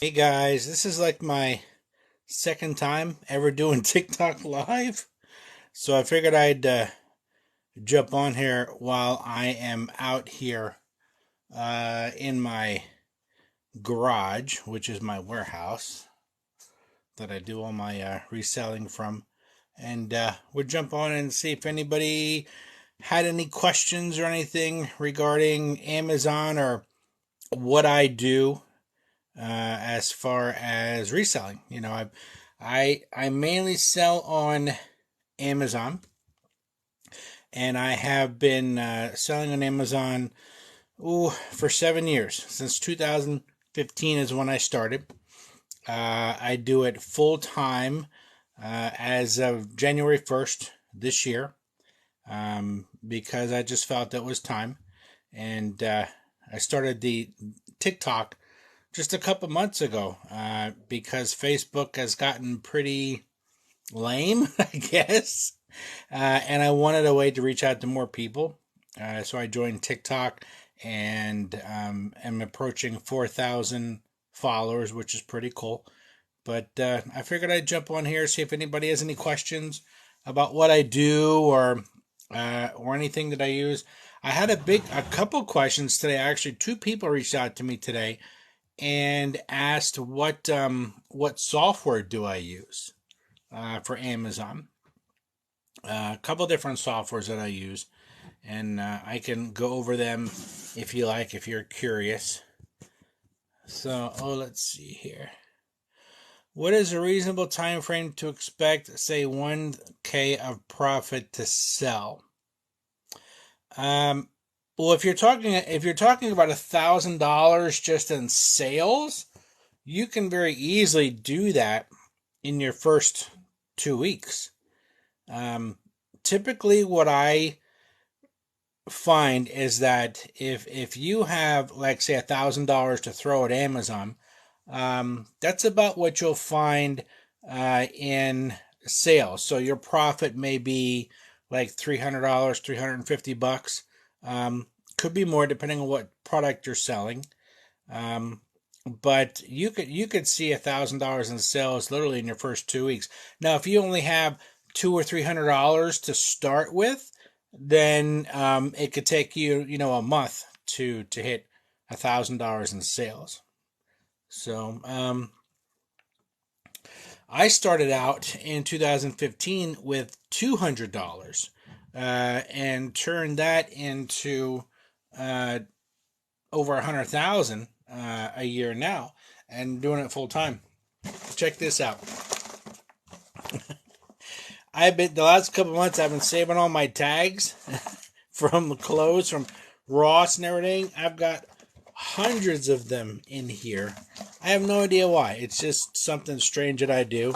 Hey guys, this is like my second time ever doing TikTok live. So I figured I'd jump on here while I am out here in my garage, which is my warehouse that I do all my reselling from. And we'll jump on and see if anybody had any questions or anything regarding Amazon or what I do as far as reselling. I mainly sell on Amazon, and I have been selling on Amazon for 7 years. Since 2015 is when I started. I do it full time as of January 1st this year, because I just felt it was time. And I started the TikTok just a couple months ago because Facebook has gotten pretty lame, I guess. And I wanted a way to reach out to more people. So I joined TikTok and am approaching 4,000 followers, which is pretty cool. But I figured I'd jump on here, see if anybody has any questions about what I do or anything that I use. I had a couple questions today. Actually, two people reached out to me today and asked what software do I use for Amazon. A couple different softwares that I use, and I can go over them if you like, if you're curious. So, let's see here. What is a reasonable time frame to expect, say, 1K of profit to sell? Um, well, if you're talking about $1,000 just in sales, you can very easily do that in your first 2 weeks. Um, Typically, what I find is that if you have, like, say, $1,000 to throw at Amazon, that's about what you'll find in sales. So your profit may be like $300, $350. Could be more depending on what product you're selling. Um, but you could see $1,000 in sales literally in your first 2 weeks. Now, if you only have $200 or $300 to start with, then it could take you a month to hit $1,000 in sales. So I started out in 2015 with $200 and turned that into uh, over 100,000 a year now, and doing it full time. Check this out. I've been the last couple months. I've been saving all my tags from the clothes from Ross and everything. I've got hundreds of them in here. I have no idea why. It's just something strange that I do.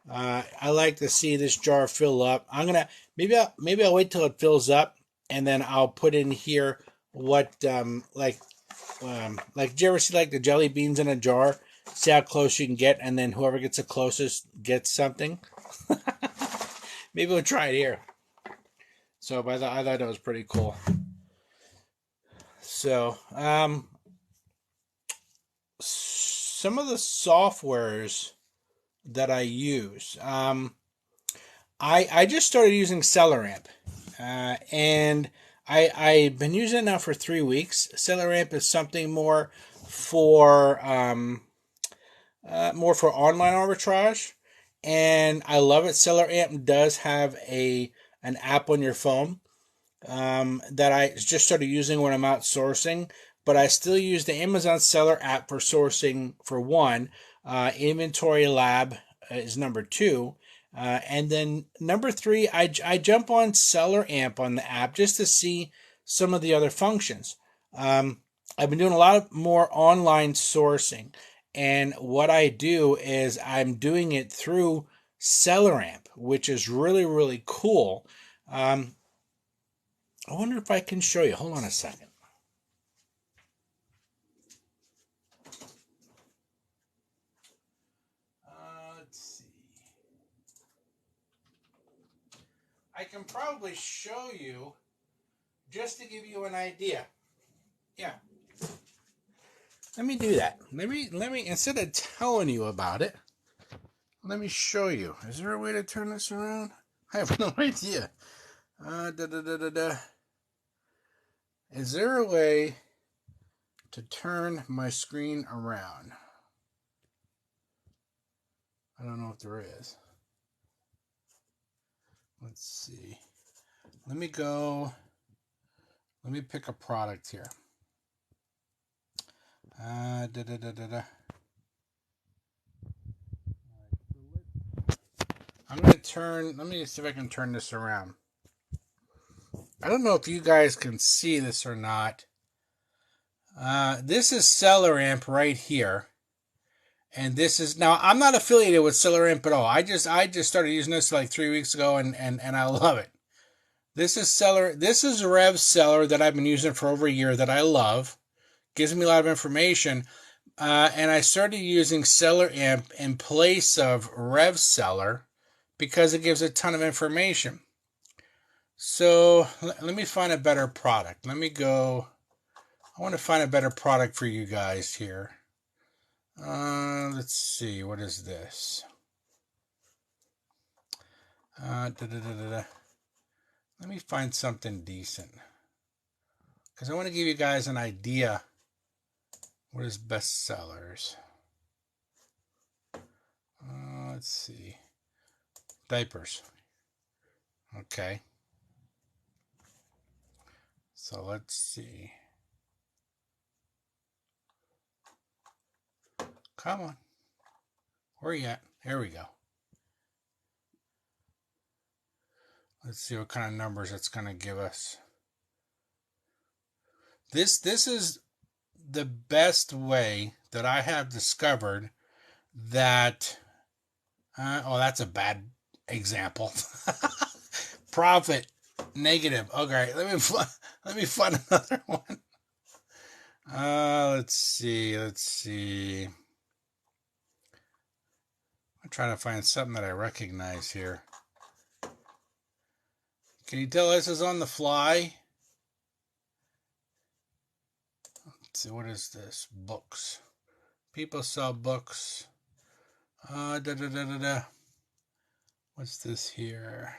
I like to see this jar fill up. I'm gonna maybe I'll wait till it fills up, and then I'll put in here what like, do you ever see like the jelly beans in a jar? See how close you can get, and then whoever gets the closest gets something. Maybe we'll try it here. So, but I thought that was pretty cool. So, some of the softwares that I use, I just started using SellerAmp, and I've been using it now for 3 weeks. SellerAmp is something for more for online arbitrage, and I love it. SellerAmp does have an app on your phone that I just started using when I'm outsourcing, but I still use the Amazon Seller app for sourcing for one. Inventory Lab is number two. And then number three, I jump on SellerAmp on the app just to see some of the other functions. I've been doing a lot more online sourcing. And what I do is I'm doing it through SellerAmp, which is really, really cool. I wonder if I can show you. Hold on a second. Let's see. I can probably show you just to give you an idea. Yeah. Let me do that. Let me instead of telling you about it, let me show you. Is there a way to turn this around? I have no idea. Is there a way to turn my screen around? I don't know if there is. Let's see. Let me pick a product here. I'm going to turn, let me see if I can turn this around. I don't know if you guys can see this or not. This is SellerAmp right here. And this is, now I'm not affiliated with SellerAmp at all. I just started using this like 3 weeks ago and I love it. This is RevSeller that I've been using for over a year that I love. Gives me a lot of information. And I started using SellerAmp in place of RevSeller because it gives a ton of information. So let me find a better product. I want to find a better product for you guys here. Let's see, what is this? Let me find something decent. Because I want to give you guys an idea. What is bestsellers? Let's see. Diapers. Okay. So let's see. Come on. Where are you at? Here we go. Let's see what kind of numbers it's going to give us. This is the best way that I have discovered that. Oh, that's a bad example. Profit negative. Okay, let me find another one. Let's see. I'm trying to find something that I recognize here. Can you tell this is on the fly? Let's see, what is this? Books. People sell books. What's this here?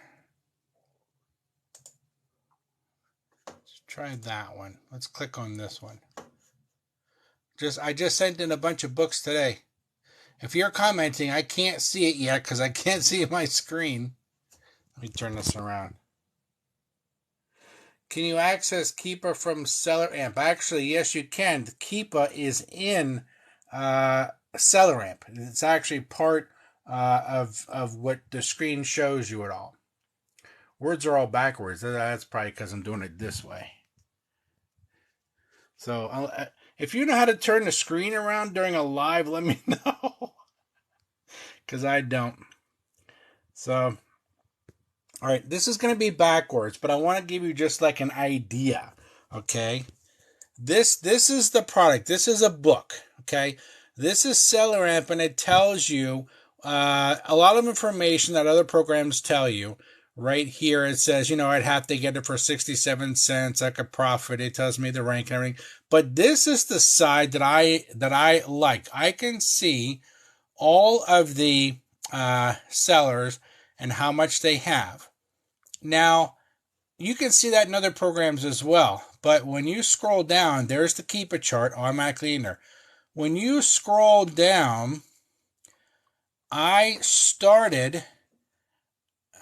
Let's try that one. Let's click on this one. I just sent in a bunch of books today. If you're commenting, I can't see it yet because I can't see my screen. Let me turn this around. Can you access Keepa from SellerAmp? Actually, yes, you can. Keepa is in SellerAmp. It's actually part of what the screen shows you at all. Words are all backwards. That's probably because I'm doing it this way. So if you know how to turn the screen around during a live, let me know. Because I don't. So, all right, this is going to be backwards, but I want to give you just like an idea, okay? This is the product. This is a book, okay? This is SellerAmp, and it tells you a lot of information that other programs tell you. Right here, it says, I'd have to get it for 67 cents. I could profit. It tells me the rank and everything. But this is the side that I like. I can see all of the sellers and how much they have. Now, you can see that in other programs as well. But when you scroll down, there's the Keepa chart automatically in there. When you scroll down, I started,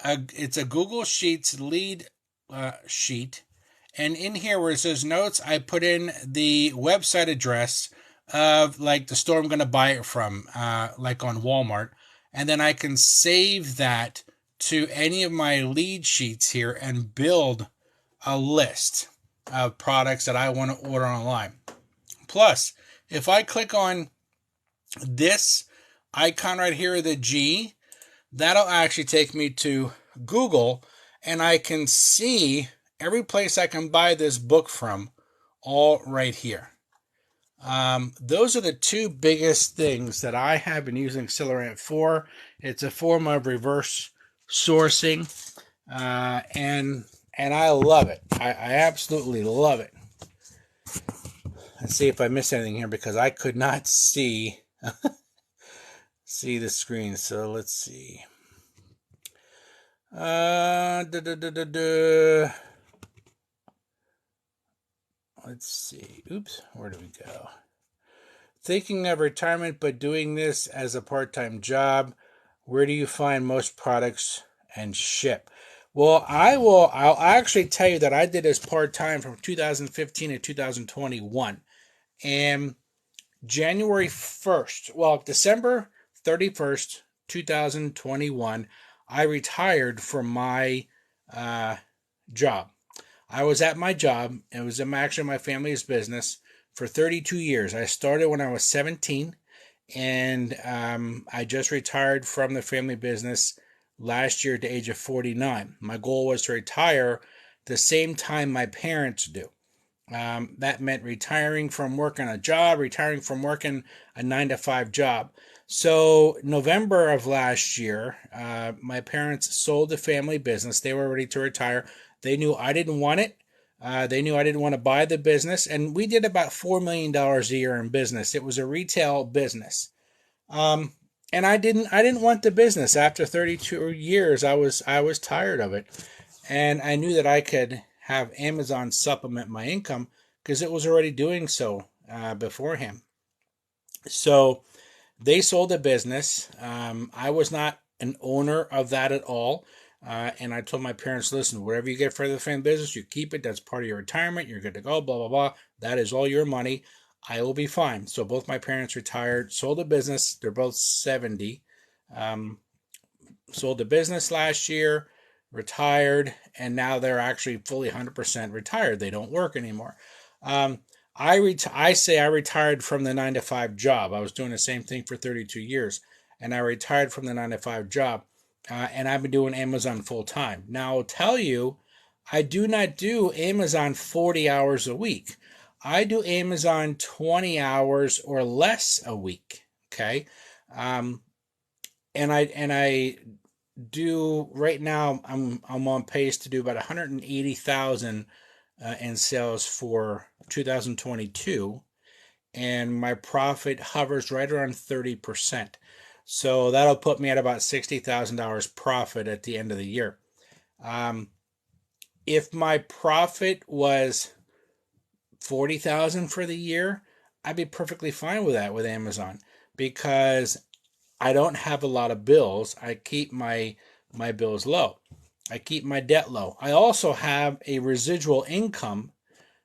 it's a Google Sheets lead sheet. And in here where it says notes, I put in the website address of like the store I'm going to buy it from, like on Walmart. And then I can save that to any of my lead sheets here and build a list of products that I want to order online. Plus, if I click on this icon right here, the G, that'll actually take me to Google, and I can see every place I can buy this book from, all right here. Those are the two biggest things that I have been using SellerAmp for. It's a form of reverse sourcing, and I love it. I absolutely love it. Let's see if I missed anything here because I could not see the screen. So let's see. Let's see. Oops, where do we go? Thinking of retirement but doing this as a part-time job. Where do you find most products and ship? Well, I'll actually tell you that I did this part-time from 2015 to 2021. And January 1st, well, December 31st, 2021, I retired from my job. I was at my job. It was actually my family's business for 32 years. I started when I was 17, and I just retired from the family business last year at the age of 49. My goal was to retire the same time my parents do. That meant retiring from working a job, retiring from working a 9-to-5 job. So November of last year, my parents sold the family business. They were ready to retire. They knew I didn't want it. They knew I didn't want to buy the business, and we did about $4 million a year in business. It was a retail business, and I didn't want the business. After 32 years, I was tired of it, and I knew that I could have Amazon supplement my income because it was already doing so beforehand. So they sold the business. I was not an owner of that at all. And I told my parents, listen, whatever you get for the family business, you keep it. That's part of your retirement. You're good to go, blah, blah, blah. That is all your money. I will be fine. So both my parents retired, sold the business. They're both 70. Sold the business last year, retired, and now they're actually fully 100% retired. They don't work anymore. I say I retired from the 9-to-5 job. I was doing the same thing for 32 years, and I retired from the 9-to-5 job. And I've been doing Amazon full time. Now, I'll tell you, I do not do Amazon 40 hours a week. I do Amazon 20 hours or less a week. Okay. And I do right now, I'm on pace to do about 180,000 in sales for 2022. And my profit hovers right around 30%. So that'll put me at about $60,000 profit at the end of the year. If my profit was 40,000 for the year, I'd be perfectly fine with that with Amazon because I don't have a lot of bills. I keep my bills low. I keep my debt low. I also have a residual income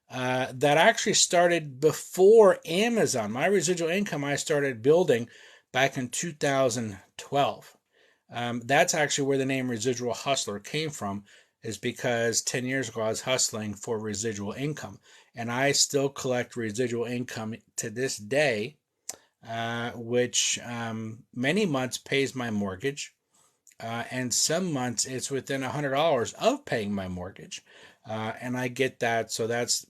that actually started before Amazon. My residual income I started building back in 2012. That's actually where the name Residual Hustler came from, is because 10 years ago I was hustling for residual income. And I still collect residual income to this day, which many months pays my mortgage. And some months it's within $100 of paying my mortgage. And I get that. So that's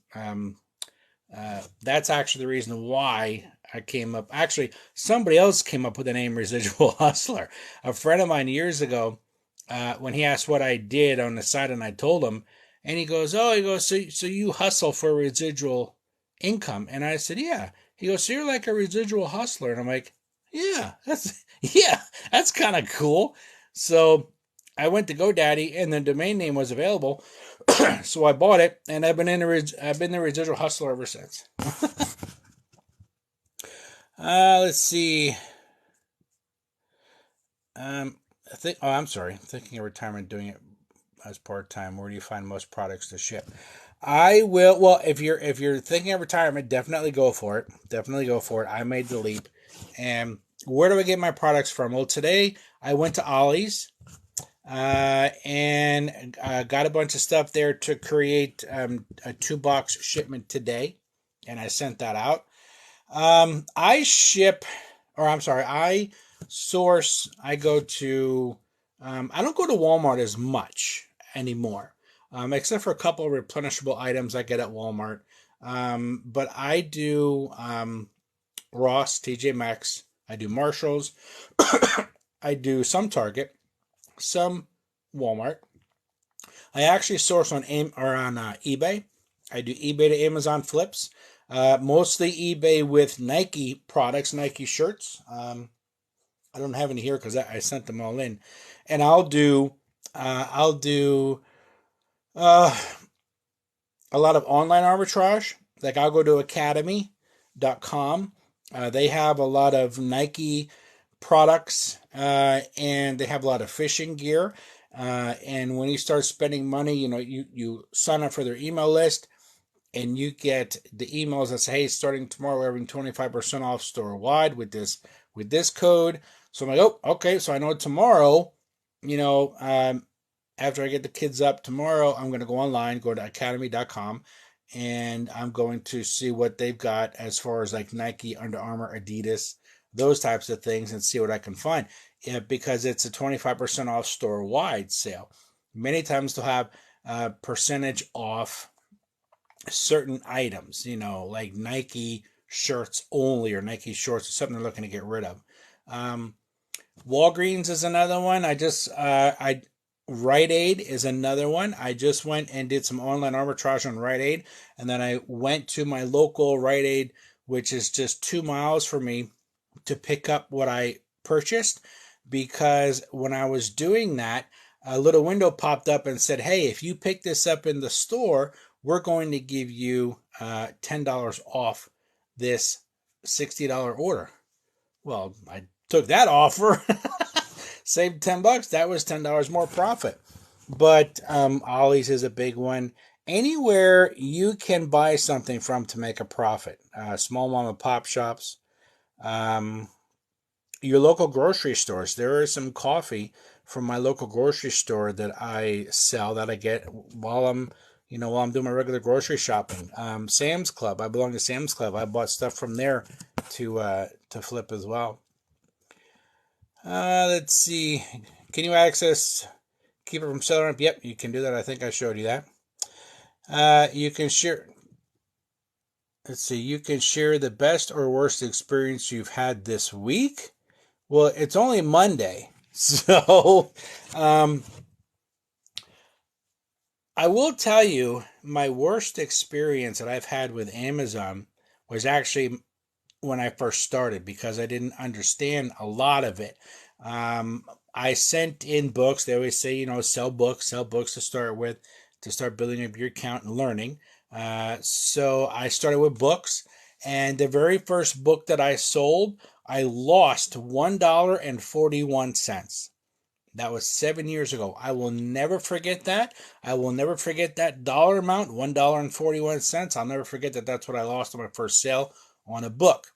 actually the reason why I came up. Actually, somebody else came up with the name Residual Hustler. A friend of mine years ago, when he asked what I did on the side, and I told him, and he goes, so you hustle for residual income? And I said, yeah. He goes, so you're like a residual hustler? And I'm like, yeah, that's kind of cool. So I went to GoDaddy, and the domain name was available, so I bought it, and I've been the residual hustler ever since. Let's see. I'm sorry. Thinking of retirement, doing it as part time. Where do you find most products to ship? I will. Well, if you're thinking of retirement, definitely go for it. Definitely go for it. I made the leap. And where do I get my products from? Well, today I went to Ollie's. And got a bunch of stuff there to create a 2-box shipment today, and I sent that out. I source. I go to. I don't go to Walmart as much anymore, except for a couple of replenishable items I get at Walmart. But I do Ross, TJ Maxx. I do Marshalls. I do some Target. Some Walmart. I actually source on eBay. I do eBay to Amazon flips. Mostly eBay with Nike products, Nike shirts. I don't have any here because I sent them all in, and I'll do uh, a lot of online arbitrage. Like I'll go to academy.com. They have a lot of Nike products, and they have a lot of fishing gear. And when you start spending money, you sign up for their email list, and you get the emails that say, "Hey, starting tomorrow, we're having 25% off store wide with this code." So I'm like, "Oh, okay." So I know tomorrow, you know, after I get the kids up tomorrow, I'm going to go online, go to academy.com, and I'm going to see what they've got as far as like Nike, Under Armour, Adidas, those types of things, and see what I can find. Yeah, because it's a 25% off store wide sale. Many times they'll have percentage off certain items, like Nike shirts only or Nike shorts or something they're looking to get rid of. Um, Walgreens is another one. Rite Aid is another one. I just went and did some online arbitrage on Rite Aid, and then I went to my local Rite Aid, which is just 2 miles from me, to pick up what I purchased. Because when I was doing that, a little window popped up and said, "Hey, if you pick this up in the store, we're going to give you $10 off this $60 order." Well, I took that offer, saved $10. That was $10 more profit. But Ollie's is a big one. Anywhere you can buy something from to make a profit. Small mom and pop shops. Um, your local grocery stores. There is some coffee from my local grocery store that I sell that I get while I'm doing my regular grocery shopping. Sam's Club. I belong to Sam's Club. I bought stuff from there to flip as well. Let's see. Can you access keep it from seller up? Yep, you can do that. I think I showed you that. You can share. Let's see. You can share the best or worst experience you've had this week. Well, it's only Monday, so I will tell you my worst experience that I've had with Amazon was actually when I first started because I didn't understand a lot of it. I sent in books. They always say, sell books to start with, to start building up your account and learning. So I started with books, and the very first book that I sold, I lost $1.41. That was 7 years ago. I will never forget that. I will never forget that dollar amount, $1.41. I'll never forget that that's what I lost on my first sale on a book.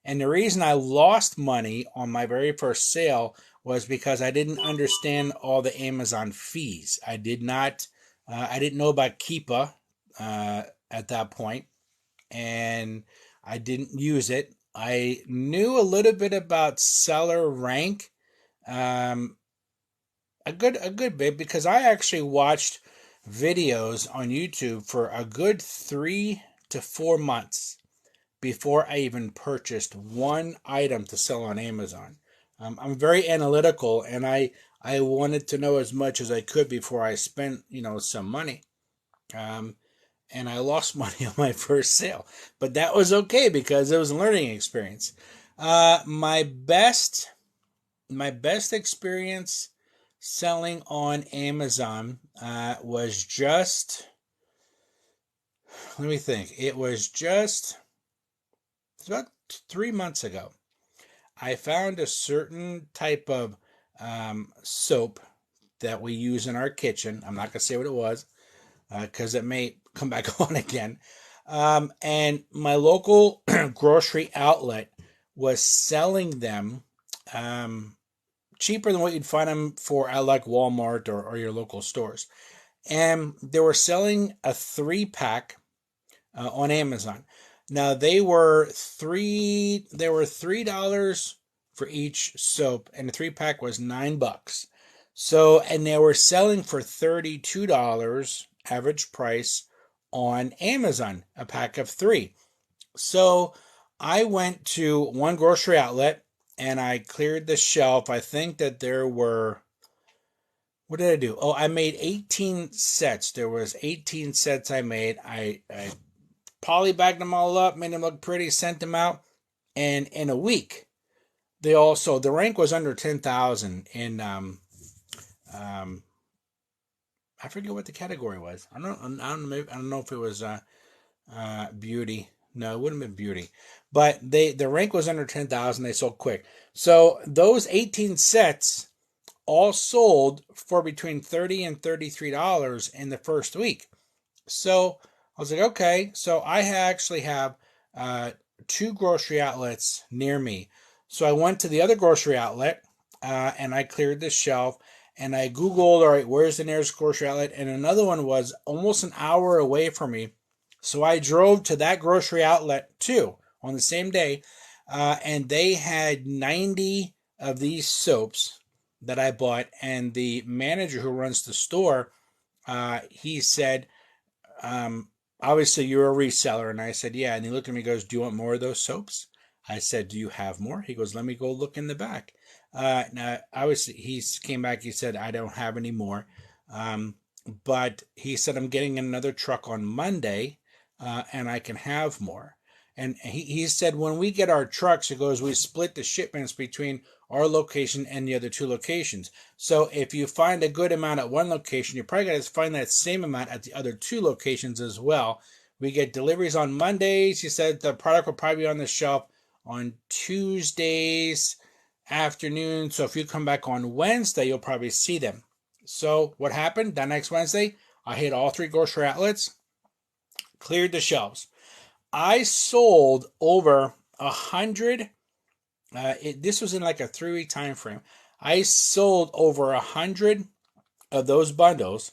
And the reason I lost money on my very first sale was because I didn't understand all the Amazon fees. I didn't know about Keepa at that point, and I didn't use it. I knew a little bit about seller rank, um, a good bit because I actually watched videos on YouTube for a good 3 to 4 months before I even purchased one item to sell on Amazon. I'm very analytical, and I wanted to know as much as I could before I spent some money. Um, and I lost money on my first sale, but that was okay because it was a learning experience. My best experience selling on Amazon was just, let me think. It's about 3 months ago. I found a certain type of soap that we use in our kitchen. I'm not going to say what it was because it may come back on again. And my local grocery outlet was selling them cheaper than what you'd find them for at like Walmart or your local stores. And they were selling a 3-pack on Amazon. Now they were $3 for each soap, and the 3-pack was $9. So, and they were selling for $32 average price on Amazon, a pack of 3. So I went to one grocery outlet and I cleared the shelf. I think that there were, what did I do? Oh, I made 18 sets. There was 18 sets I made. I polybagged them all up, made them look pretty, sent them out, and in a week, they all sold. The rank was under 10,000 in I forget what the category was. I don't know if it was beauty. No, it wouldn't have been beauty. But the rank was under 10,000. They sold quick. So those 18 sets all sold for between $30 and $33 in the first week. So I was like, okay. So I actually have 2 grocery outlets near me. So I went to the other grocery outlet and I cleared the shelf. And I Googled, all right, where's the nearest grocery outlet? And another one was almost an hour away from me. So I drove to that grocery outlet too on the same day. And they had 90 of these soaps that I bought. And the manager who runs the store, he said, obviously you're a reseller. And I said, yeah. And he looked at me and goes, do you want more of those soaps? I said, do you have more? He goes, let me go look in the back. Now, obviously, he came back. He said, I don't have any more. But he said, I'm getting another truck on Monday, and I can have more. And he said, when we get our trucks, he goes, we split the shipments between our location and the other 2 locations. So if you find a good amount at one location, you're probably going to find that same amount at the other 2 locations as well. We get deliveries on Mondays. He said the product will probably be on the shelf on Tuesdays afternoon. So if you come back on Wednesday, you'll probably see them. So what happened? That next Wednesday, I hit all 3 grocery outlets, cleared the shelves. I sold over 100. This was in like a 3-week time frame. I sold over 100 of those bundles,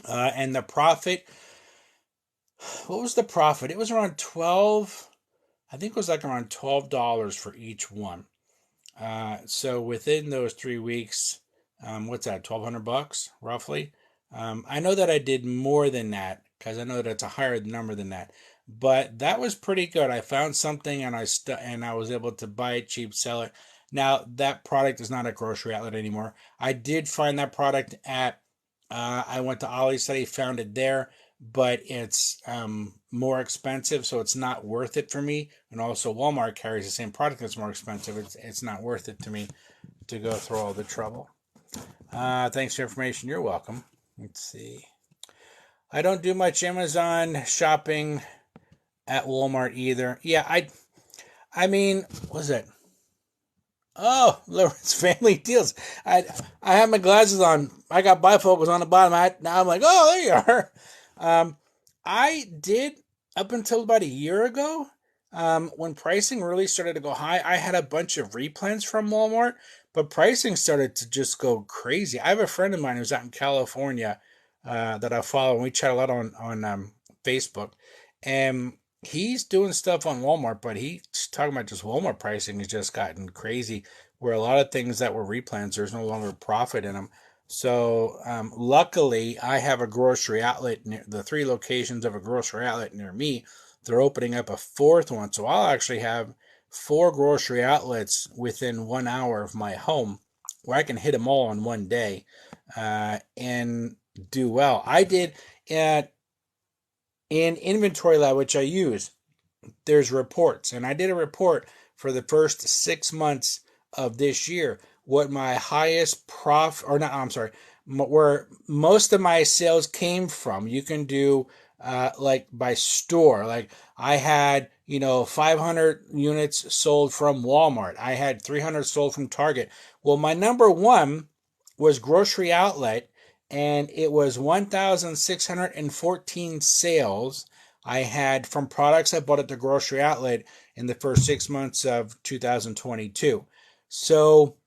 and the profit. What was the profit? It was around 12. I think it was like around $12 for each one. So within those 3 weeks, what's that? $1,200 roughly. I know that I did more than that because I know that it's a higher number than that. But that was pretty good. I found something and I was able to buy it cheap, sell it. Now that product is not a grocery outlet anymore. I did find that product at. I went to Ollie's Study, found it there, but it's more expensive, so it's not worth it for me. And also Walmart carries the same product that's more expensive. It's not worth it to me to go through all the trouble. Thanks for your information. You're welcome. Let's see. I don't do much Amazon shopping at Walmart either. Yeah, I mean, what was it? Oh, Lawrence Family Deals. I have my glasses on. I got bifocals on the bottom. Now I'm like, oh, there you are. I did up until about a year ago, when pricing really started to go high. I had a bunch of replens from Walmart, but pricing started to just go crazy. I have a friend of mine who's out in California that I follow, and we chat a lot on Facebook, and he's doing stuff on Walmart, but he's talking about just Walmart pricing has just gotten crazy, where a lot of things that were replans, there's no longer profit in them. So luckily, I have a grocery outlet near the 3 locations of a grocery outlet near me. They're opening up a 4th one, so I'll actually have 4 grocery outlets within 1 hour of my home, where I can hit them all in one day and do well. I did at in Inventory Lab, which I use. There's reports, and I did a report for the first 6 months of this year. What my highest where most of my sales came from. You can do like by store. Like I had 500 units sold from Walmart. I had 300 sold from Target. Well, my number one was grocery outlet, and it was 1,614 sales I had from products I bought at the grocery outlet in the first 6 months of 2022. So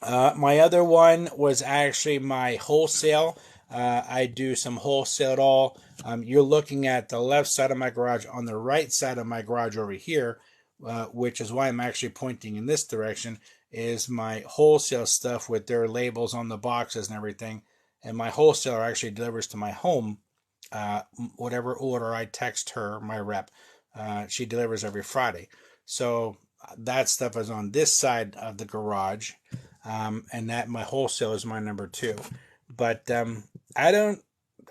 my other one was actually my wholesale. I do some wholesale at all. You're looking at the left side of my garage. On the right side of my garage over here, which is why I'm actually pointing in this direction, is my wholesale stuff with their labels on the boxes and everything. And my wholesaler actually delivers to my home whatever order I text her, my rep. She delivers every Friday. So that stuff is on this side of the garage. And that my wholesale is my number 2. But I don't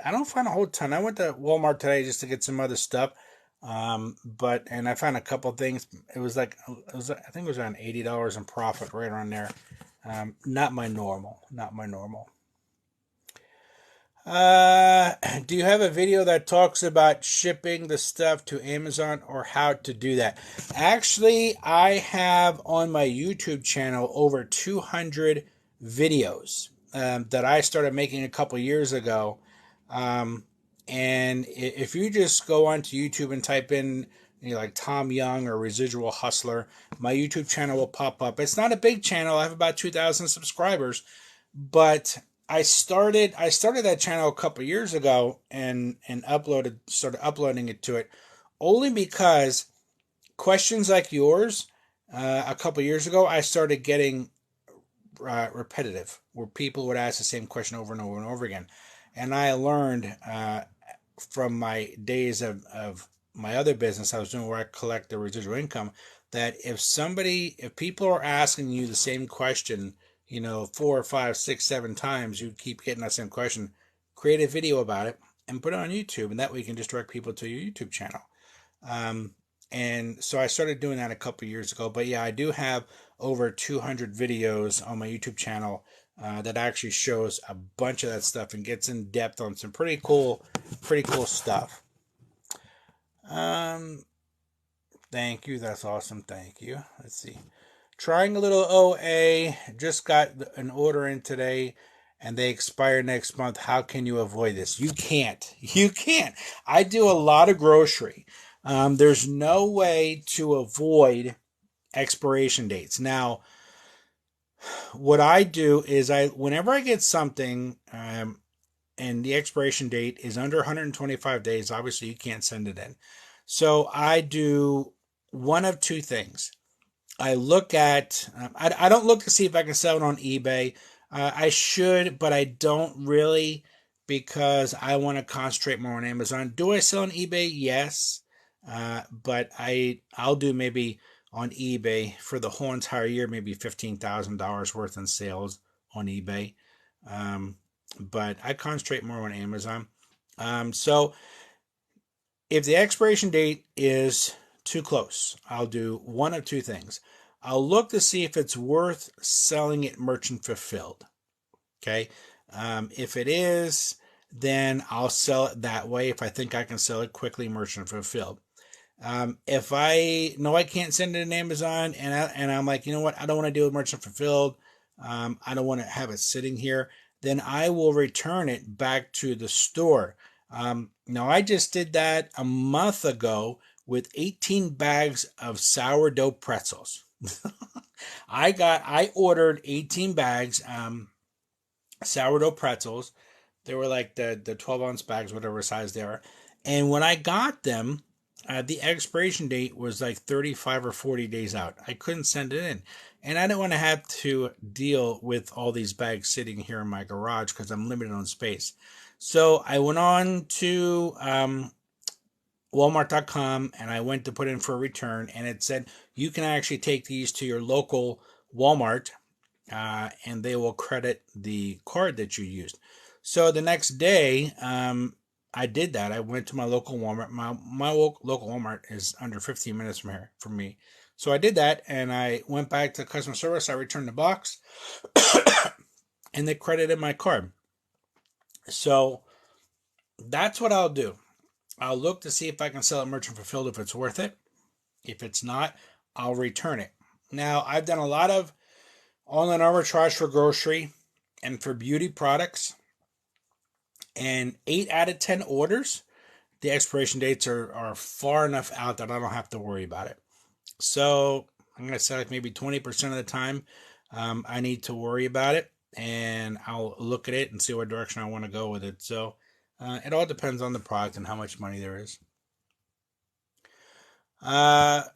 I don't find a whole ton. I went to Walmart today just to get some other stuff. And I found a couple things. It was like, I think it was around $80 in profit right around there. Not my normal, not my normal. Do you have a video that talks about shipping the stuff to Amazon or how to do that? Actually, I have on my YouTube channel over 200 videos that I started making a couple years ago. And if you just go onto YouTube and type in, like Tom Young or Residual Hustler, my YouTube channel will pop up. It's not a big channel. I have about 2,000 subscribers, but I started that channel a couple years ago and started uploading it to it only because questions like yours a couple years ago I started getting repetitive, where people would ask the same question over and over and over again, and I learned from my days of my other business I was doing, where I collect the residual income, that if people are asking you the same question, 4, 5, 6, 7 times, you keep getting that same question, create a video about it and put it on YouTube, and that way you can just direct people to your YouTube channel. And so I started doing that a couple years ago. But yeah, I do have over 200 videos on my YouTube channel that actually shows a bunch of that stuff and gets in depth on some pretty cool stuff. Thank you. That's awesome. Thank you. Let's see. Trying a little OA. Just got an order in today and they expire next month. How can you avoid this? You can't. You can't. I do a lot of grocery. There's no way to avoid expiration dates. Now, what I do is whenever I get something and the expiration date is under 125 days, obviously you can't send it in. So I do one of two things. I look at, I don't look to see if I can sell it on eBay. I should, but I don't really, because I want to concentrate more on Amazon. Do I sell on eBay? Yes. But I'll do maybe on eBay for the whole entire year, maybe $15,000 worth in sales on eBay. But I concentrate more on Amazon. So if the expiration date is too close, I'll do one of two things. I'll look to see if it's worth selling it merchant fulfilled. Okay. If it is, then I'll sell it that way. If I think I can sell it quickly, merchant fulfilled. If I know I can't send it in Amazon and I'm like, you know what, I don't want to deal with merchant fulfilled. I don't want to have it sitting here. Then I will return it back to the store. Now I just did that a month ago with 18 bags of sourdough pretzels. I ordered 18 bags, sourdough pretzels. They were like the 12-ounce bags, whatever size they are. And when I got them, the expiration date was like 35 or 40 days out. I couldn't send it in. And I didn't want to have to deal with all these bags sitting here in my garage because I'm limited on space. So I went on to Walmart.com and I went to put in for a return, and it said you can actually take these to your local Walmart and they will credit the card that you used. So the next day, I did that. I went to my local Walmart. My local Walmart is under 15 minutes from me. So I did that, and I went back to customer service. I returned the box, and they credited my card. So that's what I'll do. I'll look to see if I can sell it merchant fulfilled if it's worth it. If it's not, I'll return it. Now, I've done a lot of online arbitrage for grocery and for beauty products. And 8 out of 10 orders, the expiration dates are far enough out that I don't have to worry about it. So I'm going to say like maybe 20% of the time I need to worry about it. And I'll look at it and see what direction I want to go with it. So it all depends on the product and how much money there is.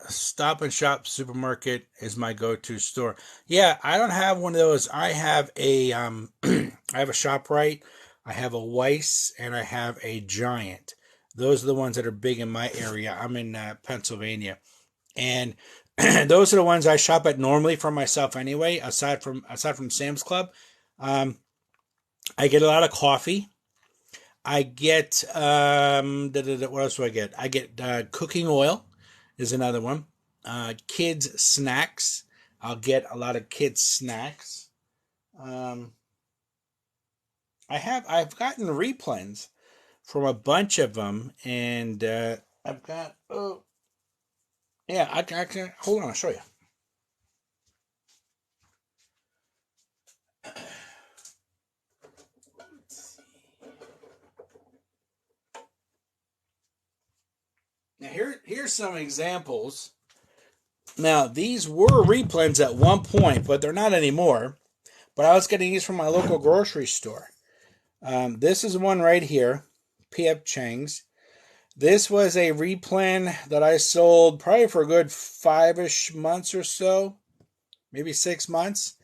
Stop and Shop supermarket is my go-to store. Yeah, I don't have one of those. I have a I have a ShopRite, I have a Weiss, and I have a Giant. Those are the ones that are big in my area. I'm in Pennsylvania, and those are the ones I shop at normally for myself anyway. Aside from Sam's Club, I get a lot of coffee. I get, what else do I get? I get cooking oil is another one. Kids snacks. I'll get a lot of kids snacks. Um, I've gotten replens from a bunch of them, and I've got, oh, yeah, I can, hold on, I'll show you. Now here's some examples. Now these were replens at one point, but they're not anymore. But I was getting these from my local grocery store. This is one right here, P.F. Chang's. This was a replen that I sold probably for a good 5-ish months or so, maybe 6 months.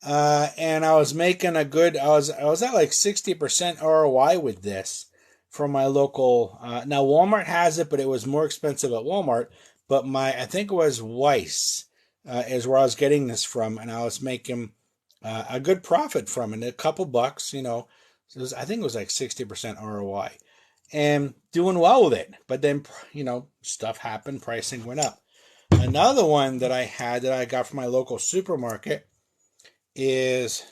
And I was making a good, I was at like 60% ROI with this from my local, now Walmart has it, but it was more expensive at Walmart. But I think it was Weiss, is where I was getting this from, and I was making a good profit from it, a couple bucks, So I think it was like 60% ROI, and doing well with it. But then, stuff happened, pricing went up. Another one that I had that I got from my local supermarket is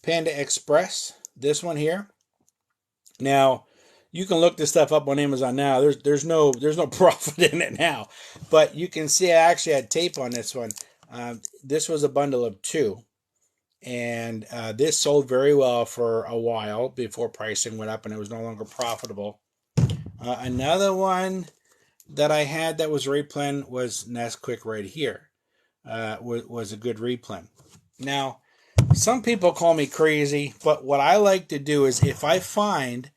Panda Express. This one here. Now, you can look this stuff up on Amazon now. There's no profit in it now, but you can see I actually had tape on this one. This was a bundle of 2, and this sold very well for a while before pricing went up and it was no longer profitable. Another one that I had that was replen was Nesquik right here. Was a good replen. Now, some people call me crazy, but what I like to do is if I find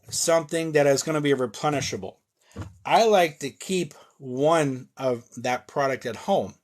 something that is going to be replenishable, I like to keep one of that product at home.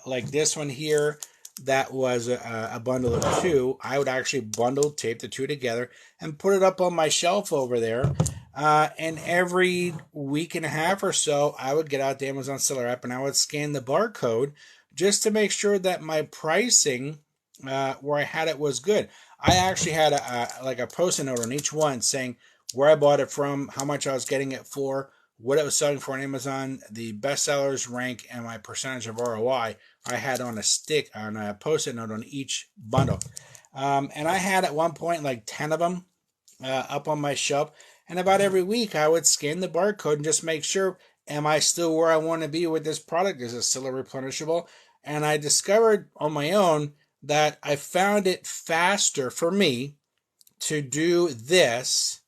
Like this one here, that was a bundle of 2. I would actually tape the 2 together and put it up on my shelf over there. And every week and a half or so, I would get out the Amazon Seller app and I would scan the barcode just to make sure that my pricing where I had it was good. I actually had a post-it note on each one saying where I bought it from, how much I was getting it for, what it was selling for on Amazon, the best sellers rank, and my percentage of ROI. I had on a post-it note on each bundle. And I had at one point like 10 of them up on my shelf. And about every week I would scan the barcode and just make sure, am I still where I want to be with this product? Is it still replenishable? And I discovered on my own that I found it faster for me to do this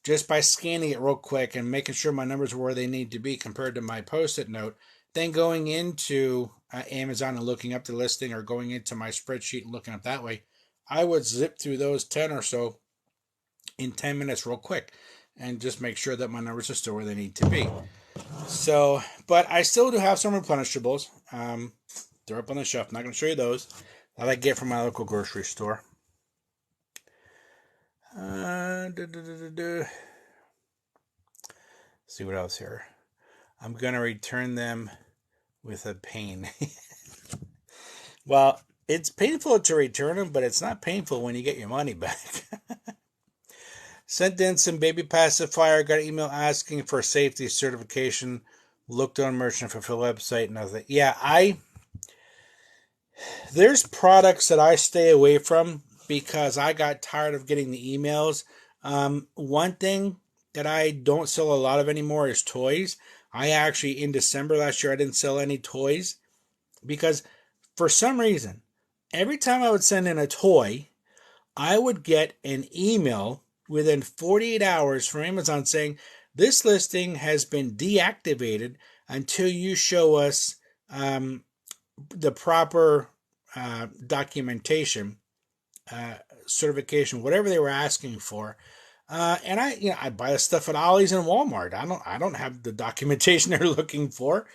just by scanning it real quick and making sure my numbers are where they need to be compared to my post-it note, then going into Amazon and looking up the listing, or going into my spreadsheet and looking up that way. I would zip through those 10 or so in 10 minutes real quick and just make sure that my numbers are still where they need to be. So, but I still do have some replenishables. They're up on the shelf. I'm not going to show you those that I get from my local grocery store. See what else here. I'm going to return them with a pain. Well, it's painful to return them, but it's not painful when you get your money back. Sent in some baby pacifier. Got an email asking for safety certification. Looked on Merchant Fulfill website, and I was like, yeah, there's products that I stay away from because I got tired of getting the emails. One thing that I don't sell a lot of anymore is toys. I actually, in December last year, I didn't sell any toys because for some reason, every time I would send in a toy, I would get an email within 48 hours from Amazon saying, this listing has been deactivated until you show us the proper documentation, certification, whatever they were asking for. And I buy the stuff at Ollie's and Walmart. I don't have the documentation they're looking for,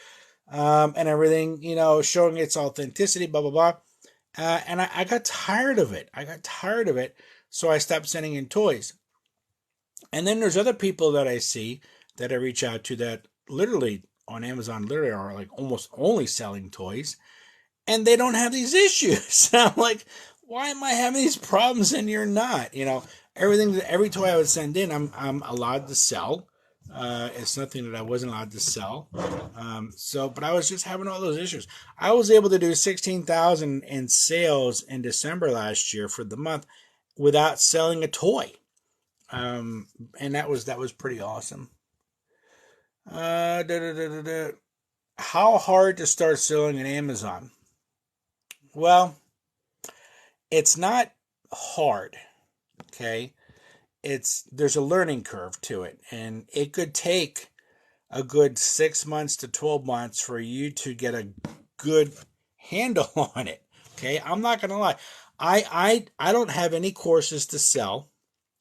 and everything, showing its authenticity, blah, blah, blah. And I got tired of it. So I stopped sending in toys. And then there's other people that I see that I reach out to that literally on Amazon literally are like almost only selling toys, and they don't have these issues. I'm like, why am I having these problems and you're not? every toy I would send in, I'm allowed to sell. It's nothing that I wasn't allowed to sell. But I was just having all those issues. I was able to do 16,000 in sales in December last year for the month without selling a toy. And that was pretty awesome. How hard to start selling on Amazon? Well, it's not hard. Okay, there's a learning curve to it, and it could take a good 6 months to 12 months for you to get a good handle on it. Okay, I'm not gonna lie. I don't have any courses to sell.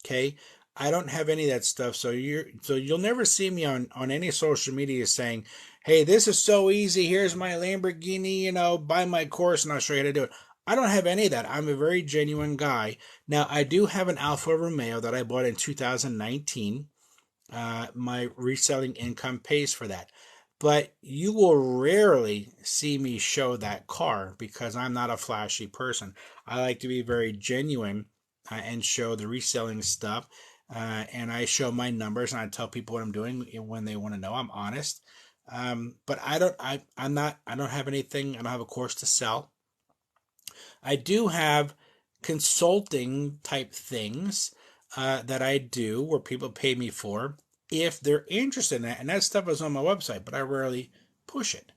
Okay, I don't have any of that stuff. So you'll never see me on any social media saying, "Hey, this is so easy. Here's my Lamborghini. Buy my course and I'll show you how to do it." I don't have any of that. I'm a very genuine guy. Now, I do have an Alfa Romeo that I bought in 2019. My reselling income pays for that. But you will rarely see me show that car because I'm not a flashy person. I like to be very genuine and show the reselling stuff. And I show my numbers and I tell people what I'm doing when they want to know. I'm honest. But I don't have anything. I don't have a course to sell. I do have consulting type things that I do where people pay me for if they're interested in that. And that stuff is on my website, but I rarely push it.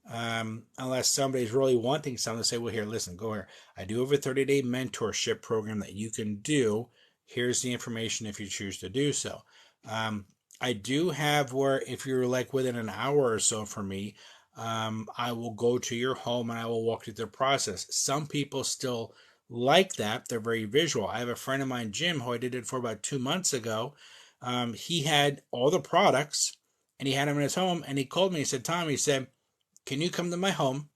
Unless somebody's really wanting something to say, well, here, listen, go here. I do have a 30-day mentorship program that you can do. Here's the information if you choose to do so. I do have where if you're like within an hour or so from me, I will go to your home and I will walk you through the process. Some people still like that. They're very visual. I have a friend of mine, Jim, who I did it for about 2 months ago. He had all the products and he had them in his home, and he called me. He said, "Tom," he said, "can you come to my home?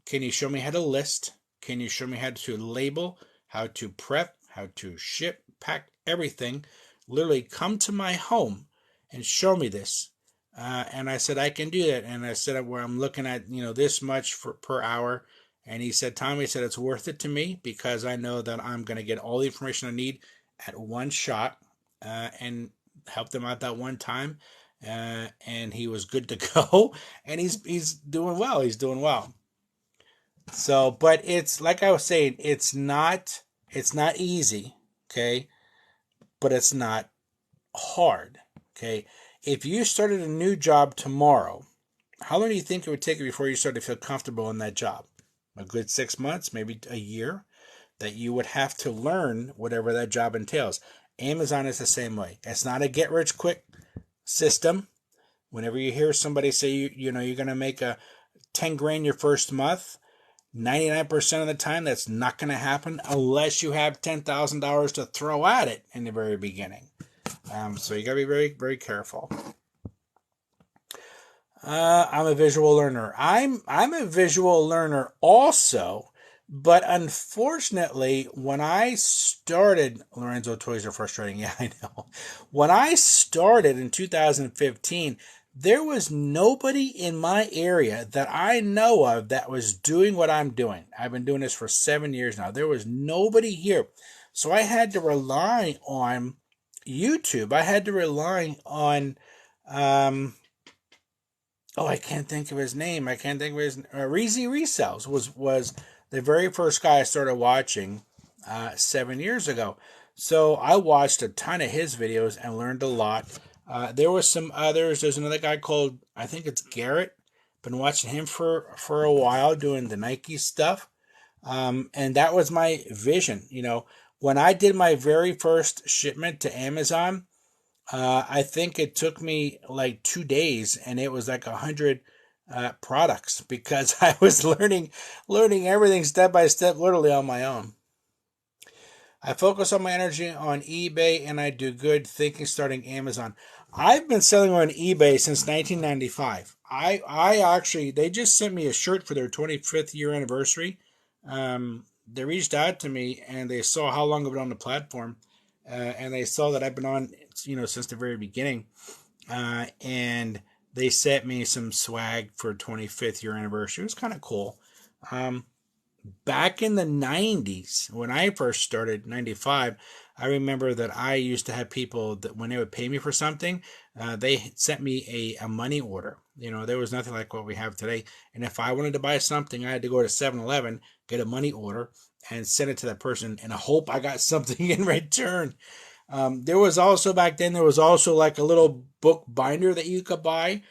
Can you show me how to list? Can you show me how to label, how to prep, how to ship, pack, everything? Literally come to my home and show me this." And I said, "I can do that." And I said, "Where I'm looking at, this much per hour." And he said, "Tommy," he said, "it's worth it to me because I know that I'm going to get all the information I need at one shot and help them out that one time." And he was good to go. And he's doing well. He's doing well. So, but it's like I was saying, it's not easy, okay? But it's not hard, okay? If you started a new job tomorrow, how long do you think it would take you before you start to feel comfortable in that job? A good 6 months, maybe a year, that you would have to learn whatever that job entails. Amazon is the same way. It's not a get-rich-quick system. Whenever you hear somebody say, you're going to make a 10 grand your first month, 99% of the time that's not going to happen unless you have $10,000 to throw at it in the very beginning. So you got to be very, very careful. I'm a visual learner. I'm a visual learner also, but unfortunately, when I started, Lorenzo, toys are frustrating. Yeah, I know. When I started in 2015, there was nobody in my area that I know of that was doing what I'm doing. I've been doing this for 7 years now. There was nobody here. So I had to rely on YouTube. I had to rely on, I can't think of his name. I can't think of his, Reezy Resells was the very first guy I started watching 7 years ago. So I watched a ton of his videos and learned a lot. There was some others. There's another guy called, I think it's Garrett. Been watching him for a while doing the Nike stuff. And that was my vision. When I did my very first shipment to Amazon, I think it took me like 2 days and it was like 100 products because I was learning everything step by step, literally on my own. I focus on my energy on eBay and I do good thinking starting Amazon. I've been selling on eBay since 1995. I actually, they just sent me a shirt for their 25th year anniversary. They reached out to me and they saw how long I've been on the platform. And they saw that I've been on, since the very beginning. And they sent me some swag for 25th year anniversary. It was kind of cool. Back in the 90s, when I first started, 95, I remember that I used to have people that when they would pay me for something, they sent me a money order. There was nothing like what we have today. And if I wanted to buy something, I had to go to 7-Eleven, get a money order, and send it to that person and hope I got something in return. There was also back then, there was also like a little book binder that you could buy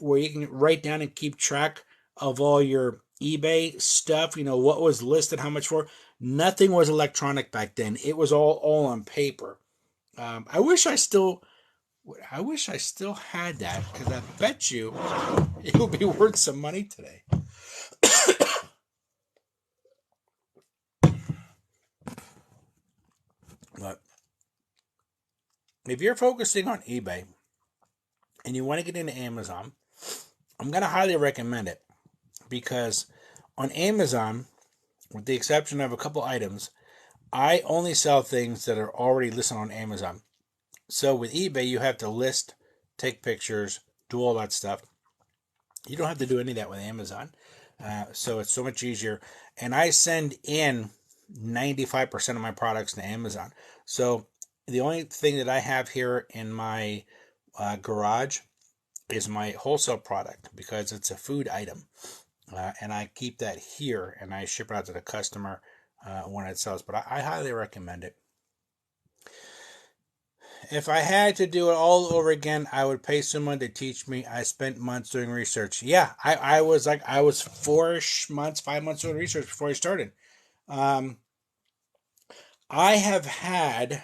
where you can write down and keep track of all your eBay stuff, what was listed, how much for. Nothing was electronic back then. It was all on paper. I wish I still had that, because I bet you it would be worth some money today. But if you're focusing on eBay and you want to get into Amazon, I'm going to highly recommend it, because on Amazon, with the exception of a couple items, I only sell things that are already listed on Amazon. So with eBay, you have to list, take pictures, do all that stuff. You don't have to do any of that with Amazon. So it's so much easier. And I send in 95% of my products to Amazon. So the only thing that I have here in my garage is my wholesale product, because it's a food item. And I keep that here and I ship it out to the customer when it sells. But I highly recommend it. If I had to do it all over again, I would pay someone to teach me. I spent months doing research. Yeah, I was 4 months, 5 months doing research before I started. I have had,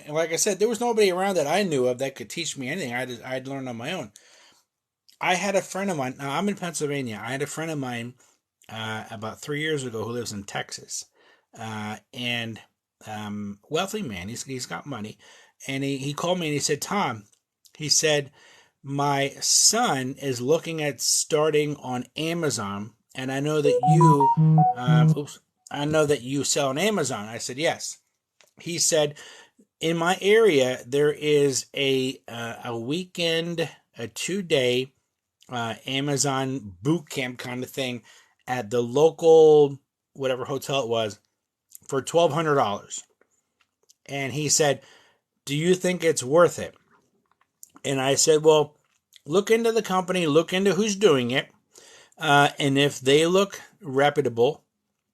like I said, there was nobody around that I knew of that could teach me anything. I'd learned on my own. I had a friend of mine. Now I'm in Pennsylvania. I had a friend of mine about 3 years ago who lives in Texas, and wealthy man. He's got money, and he called me and he said, Tom, he said, my son is looking at starting on Amazon, and I know that I know that you sell on Amazon. I said yes. He said, in my area there is a weekend, a 2-day Amazon boot camp kind of thing at the local whatever hotel it was for $1,200. And he said, do you think it's worth it? And I said, well, look into the company, look into who's doing it. And if they look reputable,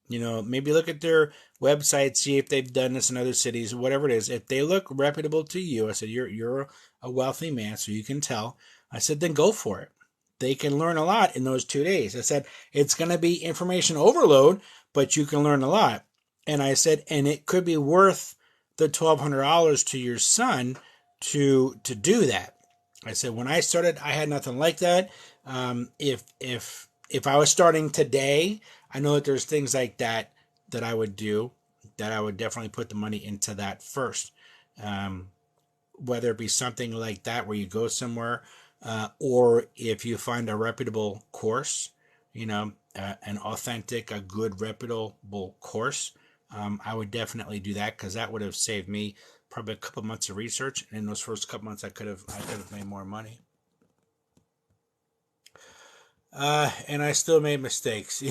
maybe look at their website, see if they've done this in other cities, whatever it is. If they look reputable to you, I said, you're a wealthy man, so you can tell. I said, then go for it. They can learn a lot in those 2 days. I said, it's going to be information overload, but you can learn a lot. And I said, and it could be worth the $1,200 to your son to do that. I said, when I started, I had nothing like that. If I was starting today, I know that there's things like that I would do, that I would definitely put the money into that first. Whether it be something like that where you go somewhere, or if you find a reputable course, an authentic, a good, reputable course, I would definitely do that, because that would have saved me probably a couple months of research. And in those first couple months, I could have made more money. And I still made mistakes.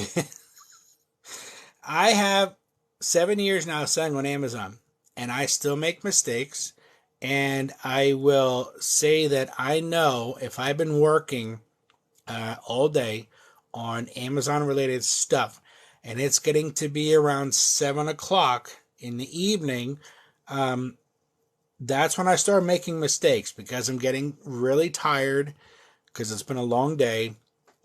I have 7 years now selling on Amazon, and I still make mistakes. And I will say that I know if I've been working all day on Amazon related stuff, and it's getting to be around 7 o'clock in the evening, that's when I start making mistakes, because I'm getting really tired, because it's been a long day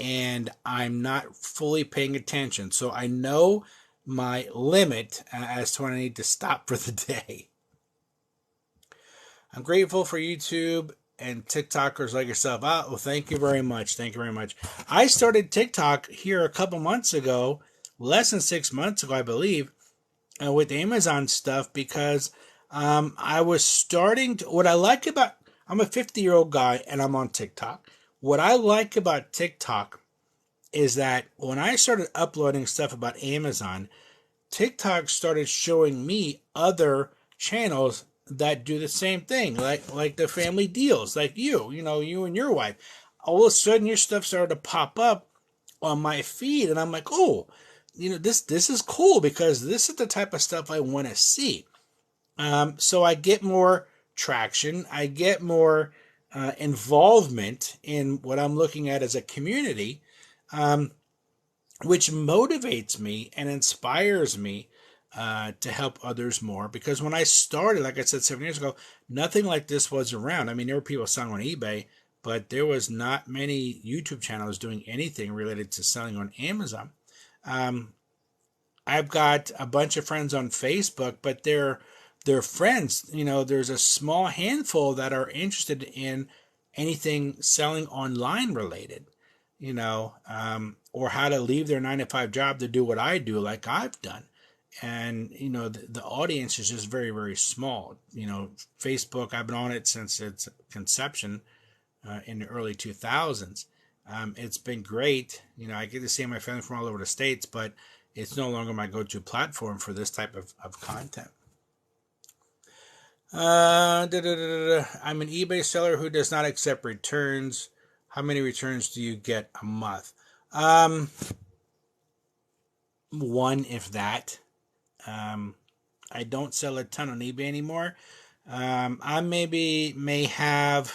and I'm not fully paying attention. So I know my limit as to when I need to stop for the day. I'm grateful for YouTube and TikTokers like yourself. Well, thank you very much. Thank you very much. I started TikTok here a couple months ago, less than 6 months ago, I believe, with Amazon stuff, because I was starting to, what I like about, I'm a 50-year-old guy and I'm on TikTok. What I like about TikTok is that when I started uploading stuff about Amazon, TikTok started showing me other channels that do the same thing, like the family deals, like you and your wife. All of a sudden, your stuff started to pop up on my feed, and I'm like, oh, this is cool, because this is the type of stuff I want to see. So I get more traction. I get more involvement in what I'm looking at as a community, which motivates me and inspires me to help others more. Because when I started, like I said, 7 years ago, nothing like this was around. I mean, there were people selling on eBay, but there was not many YouTube channels doing anything related to selling on Amazon. I've got a bunch of friends on Facebook, but they're friends. You know, there's a small handful that are interested in anything selling online related, you know, or how to leave their 9 to 5 job to do what I do, like I've done. And, you know, the audience is just very, very small. You know, Facebook, I've been on it since its conception in the early 2000s. It's been great. You know, I get to see my family from all over the States, but it's no longer my go-to platform for this type of content. I'm an eBay seller who does not accept returns. How many returns do you get a month? One, if that. I don't sell a ton on eBay anymore. I may have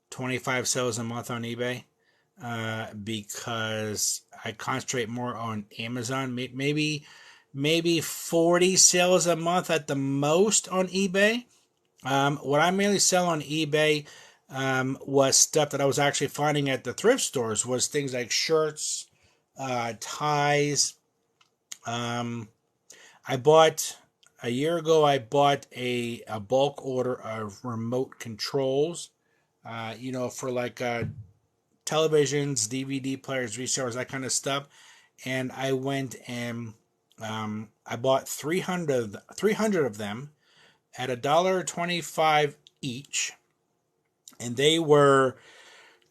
25 sales a month on eBay because I concentrate more on Amazon. Maybe 40 sales a month at the most on eBay. What I mainly sell on eBay was stuff that I was actually finding at the thrift stores, was things like shirts, ties. A year ago, I bought a bulk order of remote controls, you know, for like televisions, DVD players, resellers, that kind of stuff. And I went and I bought 300 of them at $1.25 each. And they were,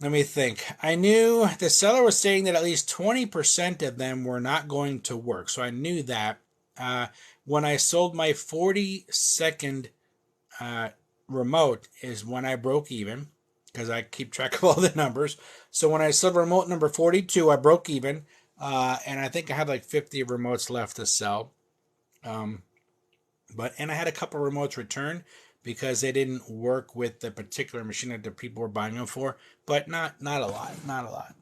let me think. I knew the seller was saying that at least 20% of them were not going to work. So I knew that. When I sold my 42nd remote is when I broke even, because I keep track of all the numbers. So when I sold remote number 42, I broke even. And I think I had like 50 remotes left to sell. And I had a couple remotes returned because they didn't work with the particular machine that the people were buying them for, but not a lot.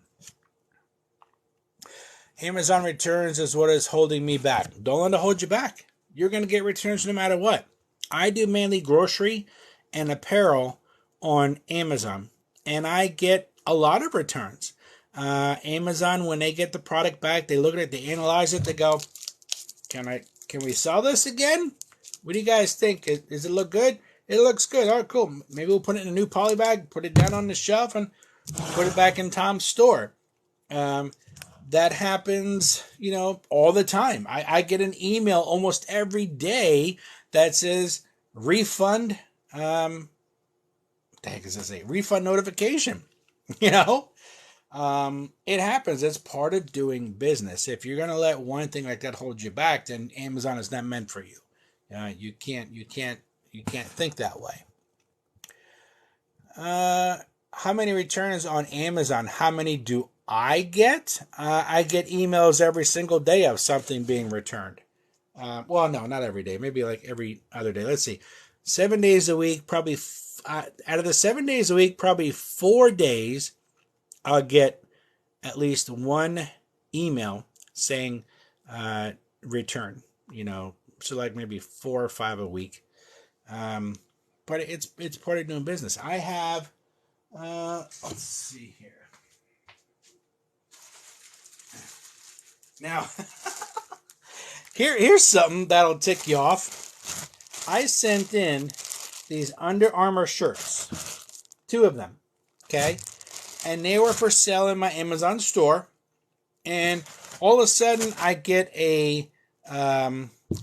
Amazon returns is what is holding me back. Don't let it hold you back. You're going to get returns no matter what. I do mainly grocery and apparel on Amazon, and I get a lot of returns. Amazon, when they get the product back, they look at it, they analyze it, they go, can we sell this again? What do you guys think? Does it look good? It looks good. All right, cool. Maybe we'll put it in a new poly bag, put it down on the shelf, and put it back in Tom's store. That happens, you know, all the time. I get an email almost every day that says refund. What the heck does that say? Refund notification. You know, it happens. It's part of doing business. If you're gonna let one thing like that hold you back, then Amazon is not meant for you. You can't think that way. How many returns on Amazon? How many do I get? I get emails every single day of something being returned. Well, no, not every day. Maybe like every other day. Let's see. 7 days a week, probably out of the 7 days a week, probably 4 days, I'll get at least one email saying return. You know, so like maybe 4 or 5 a week. But it's part of doing business. I have, let's see here. Now, here's something that'll tick you off. I sent in these Under Armour shirts, 2 of them, okay? And they were for sale in my Amazon store. And all of a sudden, I get an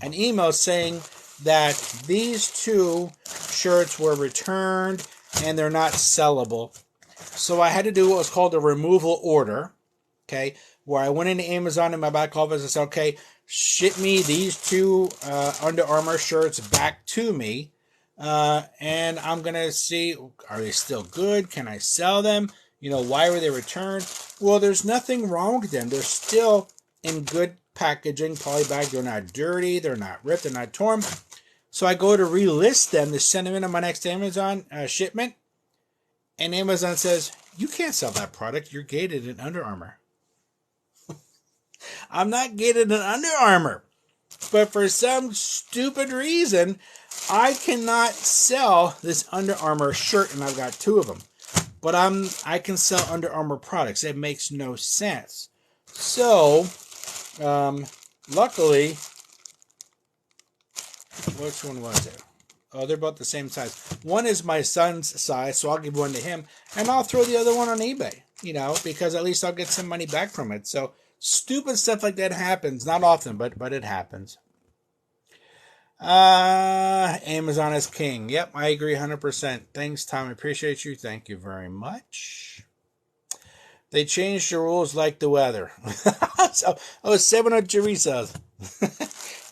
email saying that these 2 shirts were returned and they're not sellable. So I had to do what was called a removal order, okay, where I went into Amazon in my back office and said, okay, ship me these 2 Under Armour shirts back to me, and I'm going to see, are they still good? Can I sell them? You know, why were they returned? Well, there's nothing wrong with them. They're still in good packaging, poly bag. They're not dirty. They're not ripped. They're not torn. So I go to relist them to send them in on my next Amazon shipment. And Amazon says, you can't sell that product. You're gated in Under Armour. I'm not gated in Under Armour. But for some stupid reason, I cannot sell this Under Armour shirt, and I've got 2 of them. But I can sell Under Armour products. It makes no sense. So, luckily, which one was it? Oh, they're about the same size. One is my son's size, so I'll give one to him, and I'll throw the other one on eBay, because at least I'll get some money back from it. So, stupid stuff like that happens. Not often, but it happens. Amazon is king. Yep, I agree 100%. Thanks, Tom. I appreciate you. Thank you very much. They changed the rules like the weather. So, 700 resales.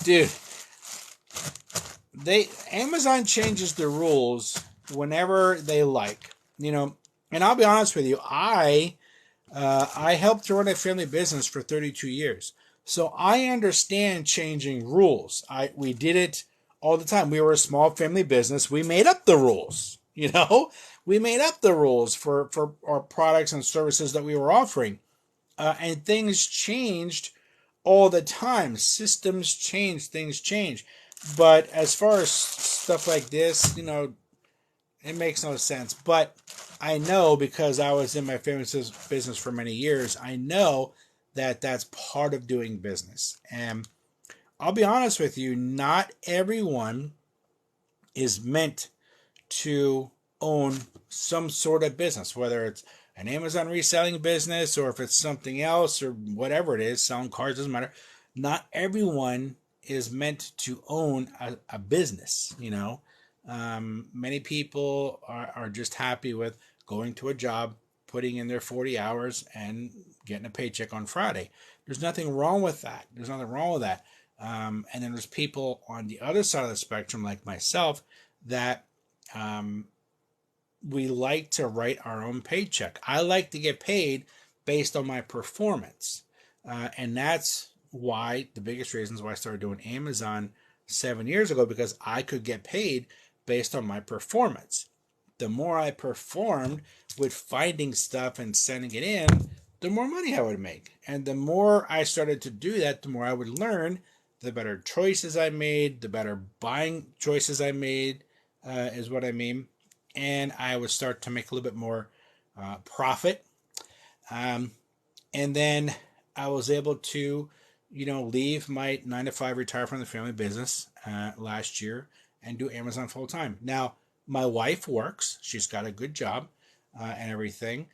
Dude, Amazon changes the rules whenever they like. And I'll be honest with you, I helped run a family business for 32 years. So I understand changing rules. We did it all the time. We were a small family business. We made up the rules, We made up the rules for our products and services that we were offering. And things changed all the time. Systems change, things change. But as far as stuff like this, it makes no sense. But I know, because I was in my family business for many years, I know that that's part of doing business. And I'll be honest with you, not everyone is meant to own some sort of business, whether it's an Amazon reselling business or if it's something else or whatever it is, selling cars, doesn't matter. Not everyone is meant to own a business, Many people are just happy with going to a job, putting in their 40 hours and getting a paycheck on Friday. There's nothing wrong with that. And then there's people on the other side of the spectrum, like myself, that we like to write our own paycheck. I like to get paid based on my performance. And that's why, the biggest reasons why I started doing Amazon 7 years ago, because I could get paid based on my performance. The more I performed with finding stuff and sending it in, the more money I would make. And the more I started to do that, the more I would learn, the better choices I made, the better buying choices I made, is what I mean. And I would start to make a little bit more profit. And then I was able to, leave my 9-to-5, retire from the family business last year and do Amazon full time. Now, my wife works. She's got a good job and everything.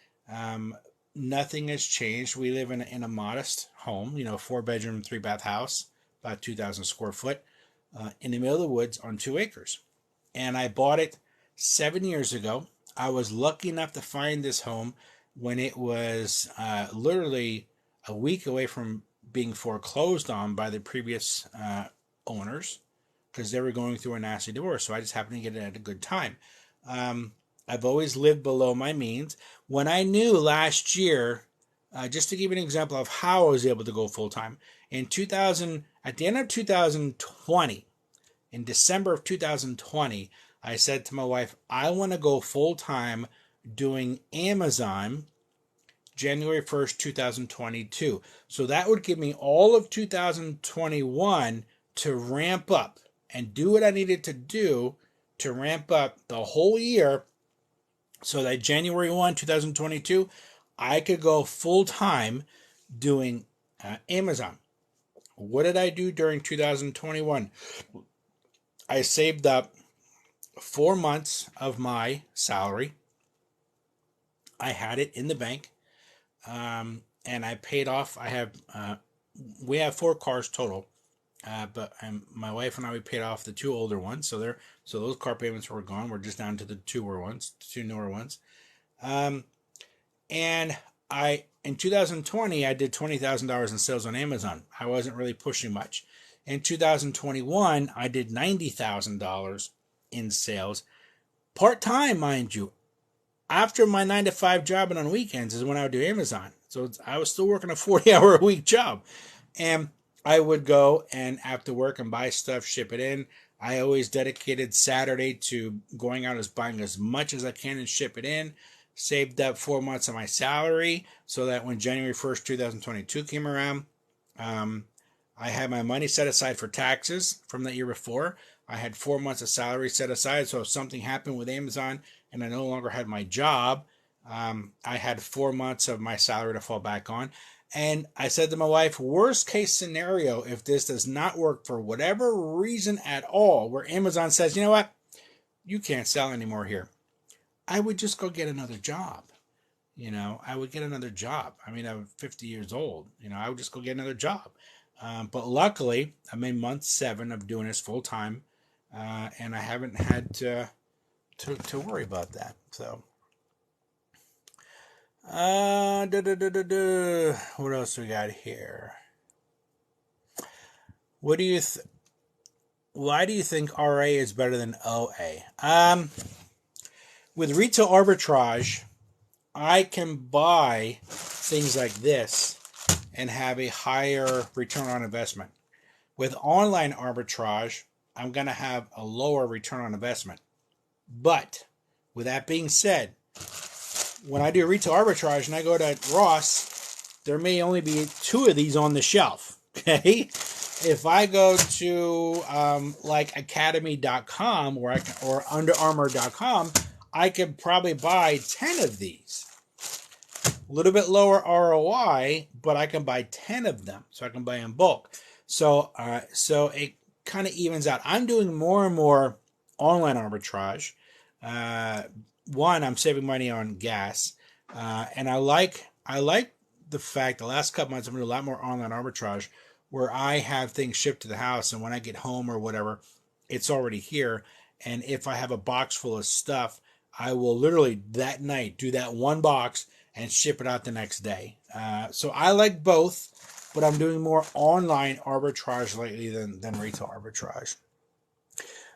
Nothing has changed. We live in a modest home, 4-bedroom, 3-bath house, about 2,000 square foot, in the middle of the woods on 2 acres. And I bought it 7 years ago. I was lucky enough to find this home when it was literally a week away from being foreclosed on by the previous owners, because they were going through a nasty divorce. So I just happened to get it at a good time. I've always lived below my means. When I knew last year, just to give you an example of how I was able to go full time, at the end of 2020, in December of 2020, I said to my wife, I want to go full time doing Amazon January 1st, 2022. So that would give me all of 2021 to ramp up and do what I needed to do to ramp up the whole year, so that January 1, 2022, I could go full time doing Amazon. What did I do during 2021? I saved up 4 months of my salary. I had it in the bank, and I paid off. We have 4 cars total, but my wife and I, we paid off the 2 older ones. So those car payments were gone. We're just down to the 2 newer ones. And in 2020, I did $20,000 in sales on Amazon. I wasn't really pushing much. In 2021, I did $90,000 in sales, part-time, mind you. After my 9-to-5 job and on weekends is when I would do Amazon. So I was still working a 40-hour-a-week job. And I would go and after work and buy stuff, ship it in. I always dedicated Saturday to going out as buying as much as I can and ship it in. Saved up 4 months of my salary so that when January 1st, 2022 came around, I had my money set aside for taxes from the year before. I had 4 months of salary set aside, so if something happened with Amazon and I no longer had my job, I had 4 months of my salary to fall back on. And I said to my wife, worst case scenario, if this does not work for whatever reason at all, where Amazon says, you know what, you can't sell anymore here, I would just go get another job. I would get another job. I mean, I'm 50 years old. I would just go get another job. But luckily, I'm in month 7 of doing this full time, and I haven't had to worry about that. So, what else we got here? Why do you think RA is better than OA? With retail arbitrage, I can buy things like this and have a higher return on investment. With online arbitrage, I'm going to have a lower return on investment. But with that being said, when I do retail arbitrage and I go to Ross, there may only be 2 of these on the shelf. Okay? If I go to like academy.com or underarmour.com, I could probably buy 10 of these. A little bit lower ROI, but I can buy 10 of them. So I can buy in bulk. So it kind of evens out. I'm doing more and more online arbitrage. One, I'm saving money on gas. And I like the fact the last couple months I'm doing a lot more online arbitrage where I have things shipped to the house, and when I get home or whatever, it's already here. And if I have a box full of stuff, I will literally that night do that one box and ship it out the next day. So I like both, but I'm doing more online arbitrage lately than retail arbitrage.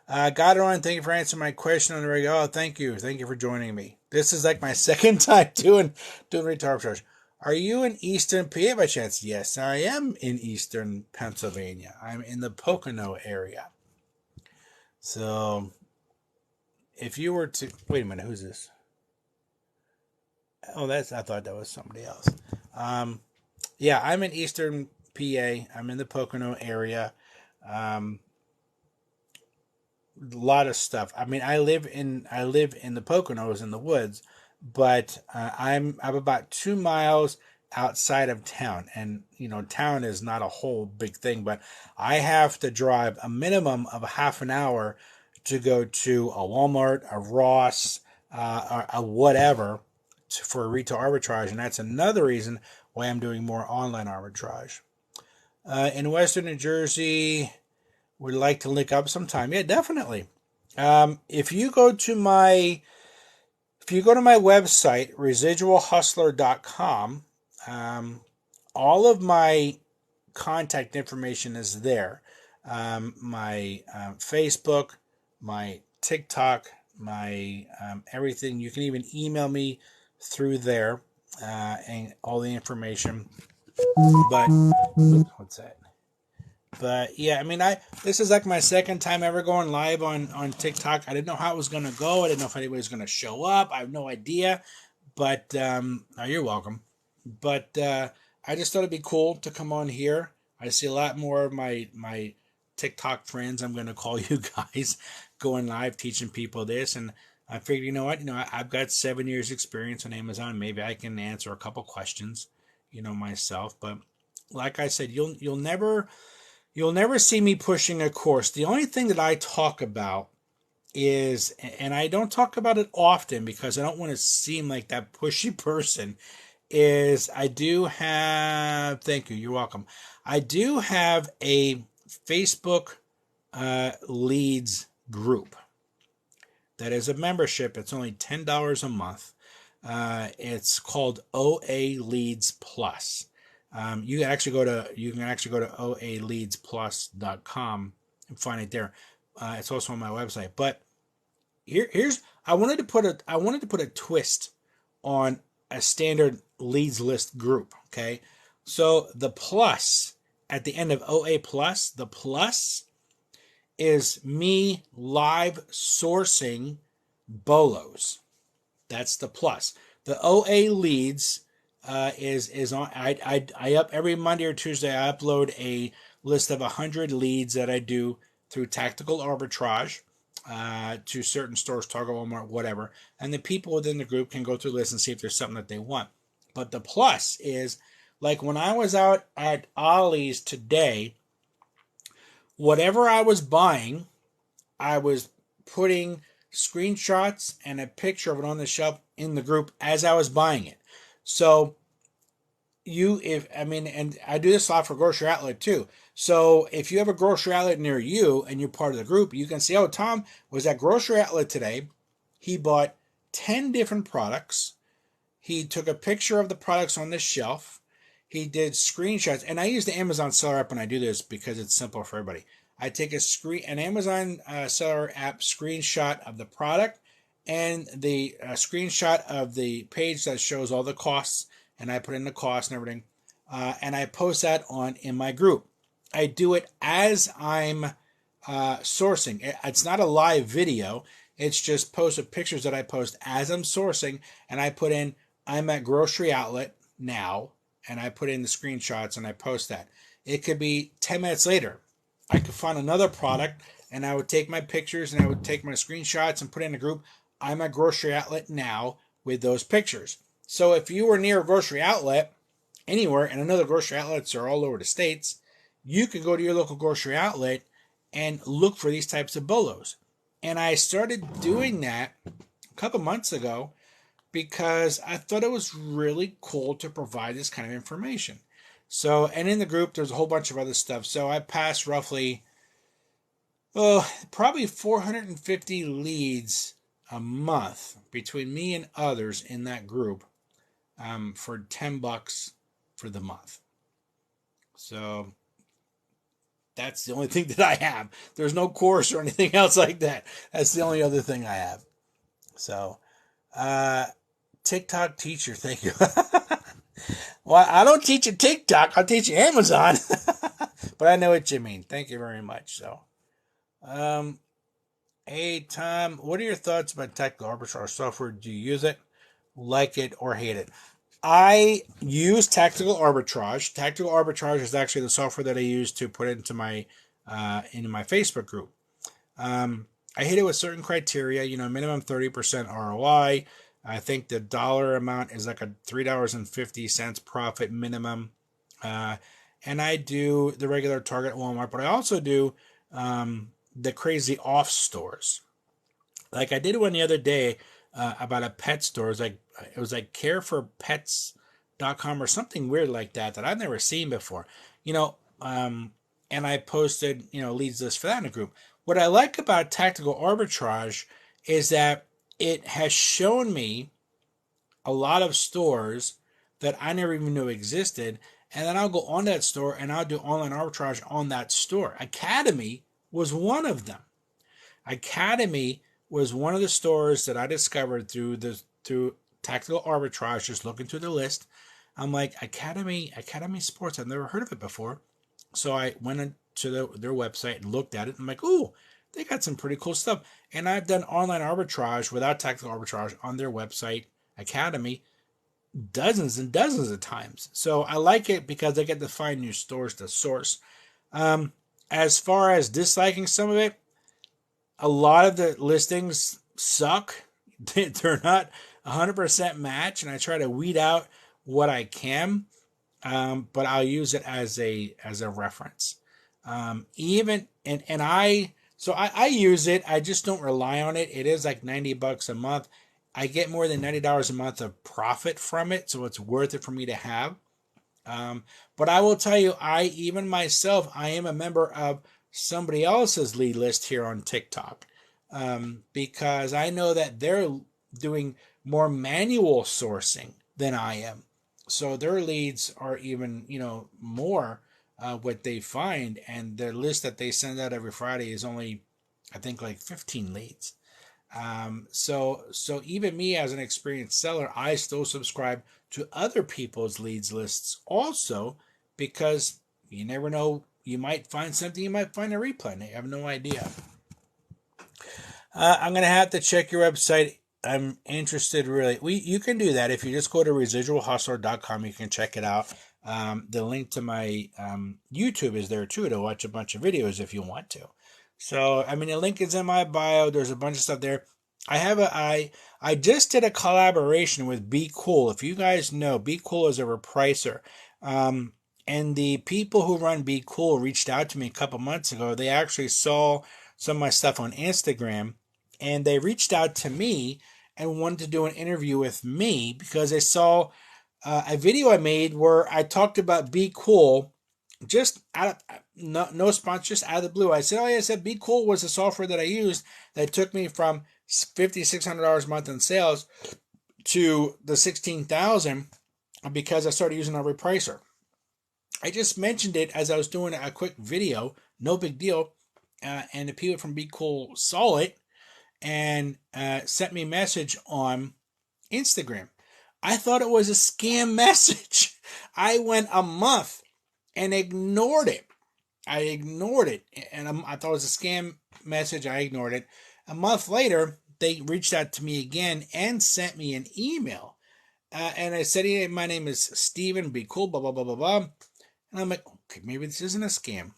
Got it on. Thank you for answering my question on the radio. Oh, thank you. Thank you for joining me. This is like my second time doing retail arbitrage. Are you in Eastern PA by chance? Yes, I am in Eastern Pennsylvania. I'm in the Pocono area. So if you were to... Wait a minute, who's this? Oh, I thought that was somebody else. Yeah, I'm in Eastern PA. I'm in the Pocono area. A lot of stuff. I mean, I live in the Poconos in the woods, but I'm about 2 miles outside of town, and town is not a whole big thing, but I have to drive a minimum of a half an hour to go to a Walmart, a Ross, a whatever for retail arbitrage, and that's another reason why I'm doing more online arbitrage. In Western New Jersey, would like to link up sometime. Yeah, definitely. If you go to my website, residualhustler.com, all of my contact information is there. My Facebook, my TikTok, my everything. You can even email me through there and all the information. But what's that? But yeah, I mean, this is like my second time ever going live on TikTok. I didn't know how it was going to go. I didn't know if anybody was going to show up. I have no idea. But you're welcome. But I just thought it'd be cool to come on here. I see a lot more of my TikTok friends, I'm going to call you guys, going live teaching people this. And I figured, you know what? I've got 7 years experience on Amazon. Maybe I can answer a couple questions, myself. But like I said, you'll never see me pushing a course. The only thing that I talk about is, and I don't talk about it often because I don't want to seem like that pushy person, is I do have, thank you, you're welcome. I do have a Facebook leads group that is a membership. It's only $10 a month. It's called OA Leads Plus. You can actually go to oaleadsplus.com and find it there. It's also on my website. But here's I wanted to put a twist on a standard leads list group. Okay, so the plus at the end of OA Plus, the plus is me live sourcing bolos. That's the plus. The OA leads is on. I up every Monday or Tuesday. I upload a list of 100 leads that I do through tactical arbitrage to certain stores, Target, Walmart, whatever. And the people within the group can go through the list and see if there's something that they want. But the plus is, like when I was out at Ollie's today, whatever I was buying, I was putting screenshots and a picture of it on the shelf in the group as I was buying it. So and I do this a lot for Grocery Outlet too. So if you have a grocery outlet near you and you're part of the group, you can say, oh, Tom was at Grocery Outlet today. He bought 10 different products. He took a picture of the products on the shelf. He did screenshots. And I use the Amazon Seller app when I do this because it's simple for everybody. I take an Amazon Seller app screenshot of the product and the screenshot of the page that shows all the costs, and I put in the cost and everything, and I post that in my group. I do it as I'm sourcing. It's not a live video. It's just posted pictures that I post as I'm sourcing, and I put in, I'm at Grocery Outlet now, and I put in the screenshots and I post that. It could be 10 minutes later. I could find another product and I would take my pictures and I would take my screenshots and put in a group. I'm at Grocery Outlet now with those pictures. So if you were near a grocery outlet anywhere, and another grocery outlets are all over the states, you could go to your local grocery outlet and look for these types of bolos. And I started doing that a couple months ago because I thought it was really cool to provide this kind of information. So, and in the group, there's a whole bunch of other stuff. So I passed roughly, probably 450 leads a month between me and others in that group for $10 for the month. So that's the only thing that I have. There's no course or anything else like that. That's the only other thing I have. So, TikTok teacher, thank you. Well, I don't teach you TikTok. I teach you Amazon. But I know what you mean. Thank you very much. So, hey, Tom, what are your thoughts about tactical arbitrage software? Do you use it, like it, or hate it? I use tactical arbitrage. Tactical arbitrage is actually the software that I use to put into my Facebook group. I hit it with certain criteria, minimum 30% ROI. I think the dollar amount is like a $3.50 profit minimum. And I do the regular Target, Walmart, but I also do the crazy off stores. Like I did one the other day about a pet store. It was like careforpets.com or something weird like that I've never seen before. And I posted, leads list for that in a group. What I like about tactical arbitrage is that it has shown me a lot of stores that I never even knew existed, and then I'll go on that store and I'll do online arbitrage on that store. Academy was one of them. Academy was one of the stores that I discovered through tactical arbitrage, just looking through the list. I'm like, Academy Sports, I've never heard of it before. So I went into their website and looked at it. I'm like, ooh, they got some pretty cool stuff. And I've done online arbitrage without tactical arbitrage on their website, Academy, dozens and dozens of times. So I like it because I get to find new stores to source. As far as disliking some of it, a lot of the listings suck. They're not 100% match, and I try to weed out what I can, but I'll use it as a reference. I use it. I just don't rely on it. It is like $90 a month. I get more than $90 a month of profit from it, so it's worth it for me to have. But I will tell you, I am a member of somebody else's lead list here on TikTok, because I know that they're doing more manual sourcing than I am. So their leads are even, more what they find, and their list that they send out every Friday is only, I think, like 15 leads. So even me as an experienced seller, I still subscribe to other people's leads lists also, because you never know you might find something, you might find a replay. I have no idea. I'm going to have to check your website. I'm interested, really. You can do that. If you just go to residualhustler.com, you can check it out. The link to my YouTube is there, too, to watch a bunch of videos if you want to. So, I mean, the link is in my bio. There's a bunch of stuff there. I just did a collaboration with Bqool. If you guys know, Bqool is a repricer. And the people who run Bqool reached out to me a couple months ago. They actually saw some of my stuff on Instagram, and they reached out to me and wanted to do an interview with me because they saw a video I made where I talked about Bqool just out of no sponsor, just out of the blue. I said, Bqool was the software that I used that took me from $5,600 a month in sales to the $16,000 because I started using a repricer. I just mentioned it as I was doing a quick video, no big deal, and the people from Bqool saw it and sent me a message on Instagram. I thought it was a scam message. I went a month and ignored it. And I thought it was a scam message. I ignored it. A month later, they reached out to me again and sent me an email. And I said, hey, my name is Steven, Bqool, blah, blah, blah, blah, blah. And I'm like, okay, maybe this isn't a scam.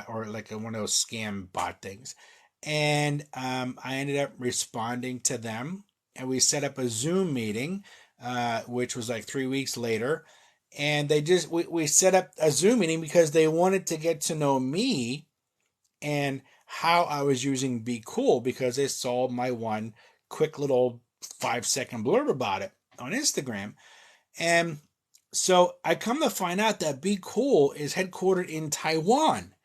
Or like one of those scam bot things. And I ended up responding to them. And we set up a Zoom meeting, which was like 3 weeks later. And we set up a Zoom meeting because they wanted to get to know me and how I was using Bqool because they saw my one quick little 5-second blurb about it on Instagram. And so I come to find out that Bqool is headquartered in Taiwan.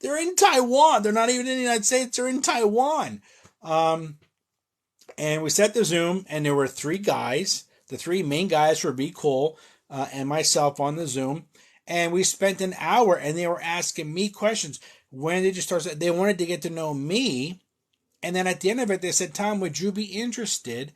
They're in Taiwan. They're not even in the United States. They're in Taiwan. And we set the Zoom, and there were 3 guys. The 3 main guys were Bqool and myself on the Zoom. And we spent an hour, and they were asking me questions. When did you start? They wanted to get to know me. And then at the end of it, they said, Tom, would you be interested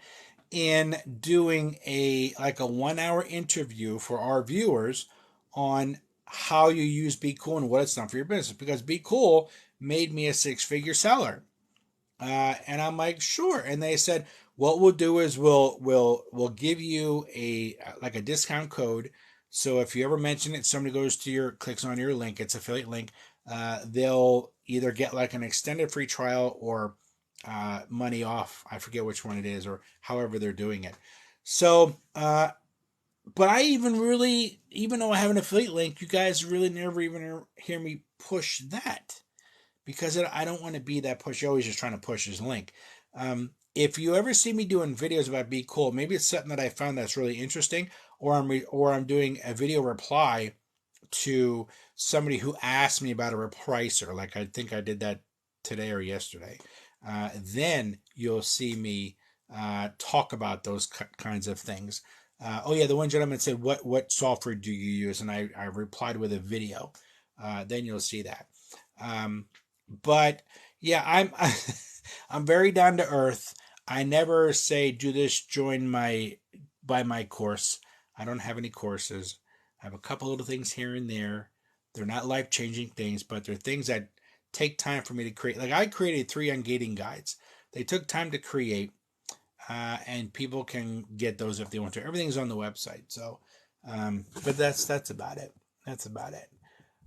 in doing a 1-hour interview for our viewers on how you use Bqool and what it's done for your business? Because Bqool made me a 6-figure seller. And I'm like, sure. And they said, what we'll do is we'll give you a discount code. So if you ever mention it, somebody clicks on your link, it's affiliate link, they'll either get like an extended free trial or money off. I forget which one it is or however they're doing it. So, but I even though I have an affiliate link, you guys really never even hear me push that because I don't want to be that push. You're always just trying to push his link. If you ever see me doing videos about Bqool, maybe it's something that I found that's really interesting, or I'm doing a video reply to somebody who asked me about a repricer. Like I think I did that today or yesterday. Then you'll see me talk about those kinds of things. The one gentleman said, what software do you use? And I replied with a video. Then you'll see that. But yeah, I'm very down to earth. I never say, do this, buy my course. I don't have any courses. I have a couple little things here and there. They're not life-changing things, but they're things that take time for me to create. Like I created 3 ungating guides. They took time to create, and people can get those if they want to. Everything's on the website. So, but that's about it. That's about it.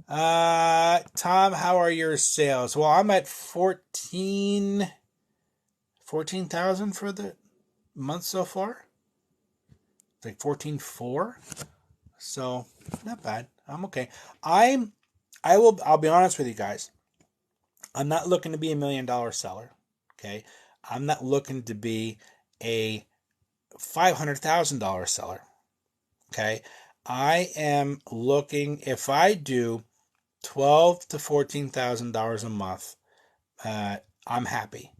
Tom, how are your sales? Well, I'm at 14,000 for the month so far. It's like 14.4. So not bad. I'm okay. I'll be honest with you guys. I'm not looking to be $1 million seller. Okay. I'm not looking to be a $500,000 seller. Okay. I am looking, if I do $12,000 to $14,000 a month, I'm happy.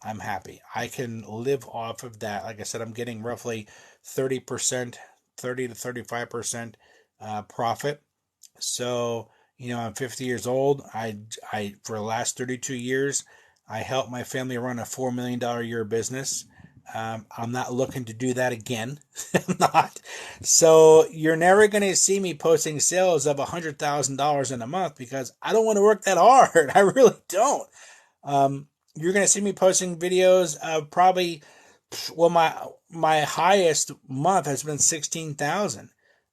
I can live off of that. Like I said, I'm getting roughly 30%, 30 to 35% profit. So, I'm 50 years old. I for the last 32 years, I helped my family run a $4 million a year business. I'm not looking to do that again. I'm not. So you're never going to see me posting sales of $100,000 in a month because I don't want to work that hard. I really don't. You're going to see me posting videos of probably, well, my highest month has been 16,000.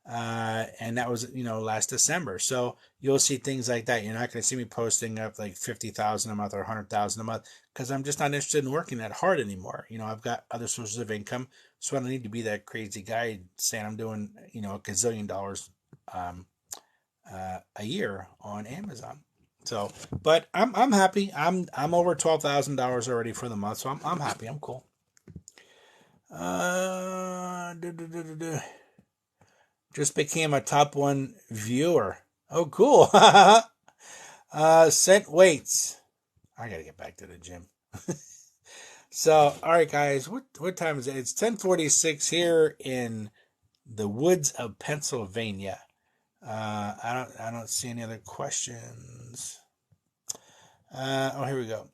And that was, last December. So you'll see things like that. You're not going to see me posting up like 50,000 a month or 100,000 a month because I'm just not interested in working that hard anymore. I've got other sources of income, so I don't need to be that crazy guy saying I'm doing, a gazillion dollars a year on Amazon. So, but I'm happy. I'm over $12,000 already for the month, so I'm happy. I'm cool. Just became a top 1 viewer. Oh, cool. Sent weights. I gotta get back to the gym. So, all right, guys. What time is it? It's 10:46 here in the woods of Pennsylvania. I don't see any other questions. Here we go.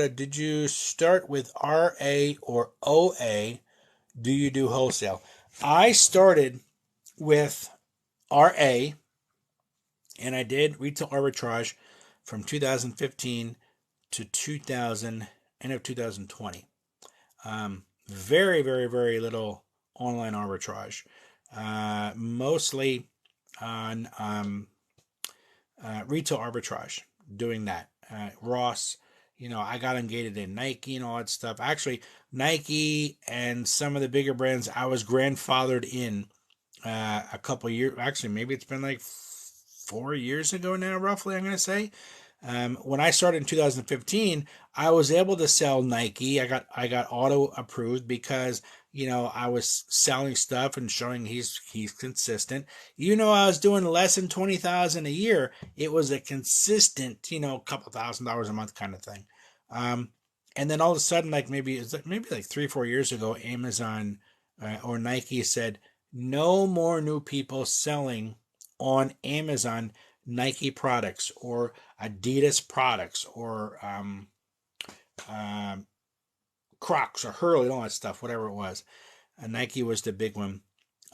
Did you start with RA or OA? Do you do wholesale? I started with RA, and I did retail arbitrage from 2015 to end of 2020. Very, very, very little online arbitrage. Mostly on retail arbitrage, doing that. Ross, I got engaged in Nike and all that stuff. Actually, Nike and some of the bigger brands, I was grandfathered in a couple years. Actually, maybe it's been like 4 years ago now, roughly, I'm going to say. When I started in 2015, I was able to sell Nike. I got auto approved because I was selling stuff and showing he's consistent. I was doing less than 20,000 a year. It was a consistent, couple $1,000s a month kind of thing. And then all of a sudden, like maybe like 3-4 years ago, Amazon or Nike said no more new people selling on Amazon Nike products or Adidas products or Crocs or Hurley and all that stuff, whatever it was. Nike was the big one.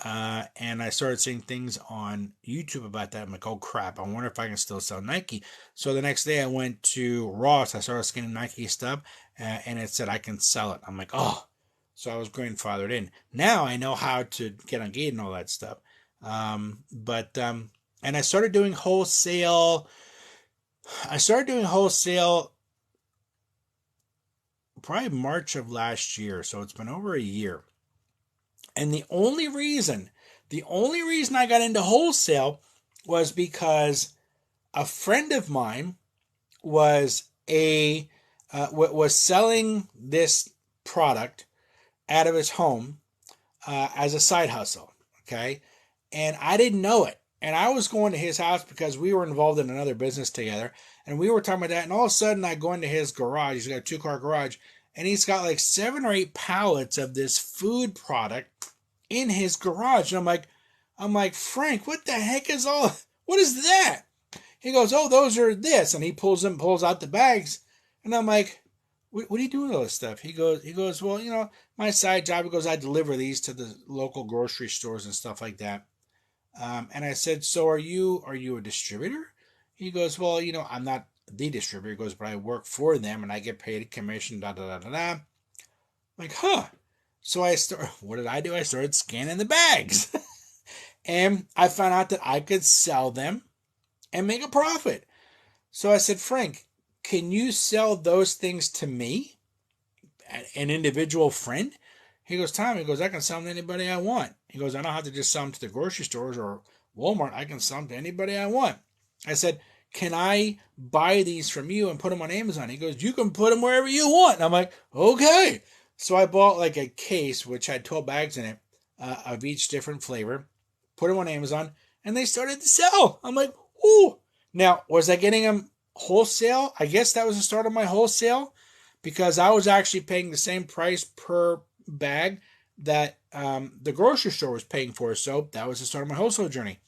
And I started seeing things on YouTube about that. I'm like, oh crap, I wonder if I can still sell Nike. So the next day I went to Ross. I started scanning Nike stuff and it said I can sell it. I'm like, oh. So I was grandfathered in. Now I know how to get on gate and all that stuff. And I started doing wholesale. Probably March of last year. So it's been over a year. And the only reason I got into wholesale was because a friend of mine was selling this product out of his home as a side hustle. Okay, and I didn't know it. And I was going to his house because we were involved in another business together, and we were talking about that. And all of a sudden, I go into his garage. He's got a 2-car garage, and he's got like 7 or 8 pallets of this food product in his garage. And I'm like, Frank, what the heck is what is that? He goes, oh, those are this. And he pulls out the bags. And I'm like, what are you doing with all this stuff? He goes, well, my side job, he goes, I deliver these to the local grocery stores and stuff like that. And I said, so are you a distributor? He goes, well, I'm not the distributor. He goes, but I work for them and I get paid a commission, da da da da da. I'm like, huh. So what did I do? I started scanning the bags. And I found out that I could sell them and make a profit. So I said, Frank, can you sell those things to me? An individual friend? He goes, Tom, I can sell them to anybody I want. He goes, I don't have to just sell them to the grocery stores or Walmart. I can sell them to anybody I want. I said, can I buy these from you and put them on Amazon? He goes, you can put them wherever you want. And I'm like, okay. So I bought like a case which had 12 bags in it of each different flavor, put them on Amazon, and they started to sell. I'm like, ooh. Now, was I getting them wholesale? I guess that was the start of my wholesale because I was actually paying the same price per bag that the grocery store was paying for. So that was the start of my wholesale journey.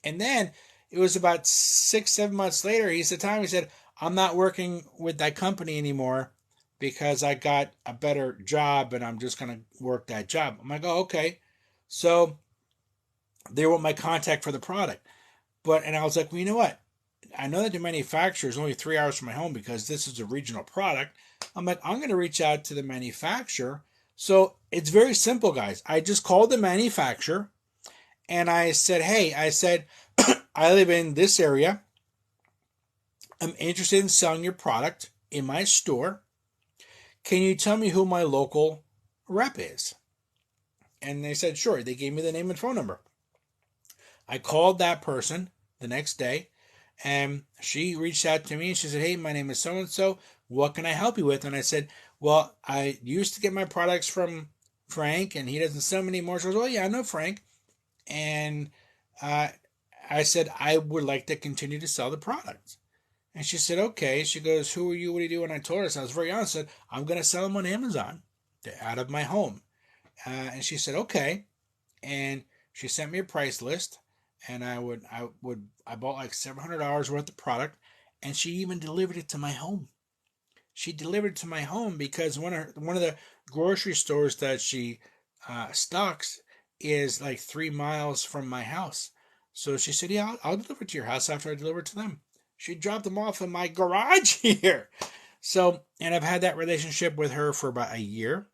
And then it was about 6-7 months later, he said, I'm not working with that company anymore because I got a better job and I'm just going to work that job. I'm like, oh, okay. So they want my contact for the product. And I was like, well, you know what? I know that the manufacturer is only 3 hours from my home because this is a regional product. I'm like, I'm going to reach out to the manufacturer. So it's very simple, guys. I just called the manufacturer and I said, hey, I live in this area. I'm interested in selling your product in my store. Can you tell me who my local rep is? And they said, sure. They gave me the name and phone number. I called that person the next day, and she reached out to me and she said, hey, my name is so-and-so. What can I help you with? And I said, well, I used to get my products from Frank, and he doesn't sell them anymore. She goes, oh, yeah, I know Frank. And I said, I would like to continue to sell the product. And she said, okay. She goes, who are you? What do you do? And I told her, so I was very honest, I said, I'm going to sell them on Amazon. They're out of my home. And she said, okay. And she sent me a price list. And I bought like $700 worth of product. And she even delivered it to my home. She delivered it to my home because one of the grocery stores that she stocks is like 3 miles from my house. So she said, yeah, I'll deliver it to your house after I deliver it to them. She dropped them off in my garage here. So, and I've had that relationship with her for about a year.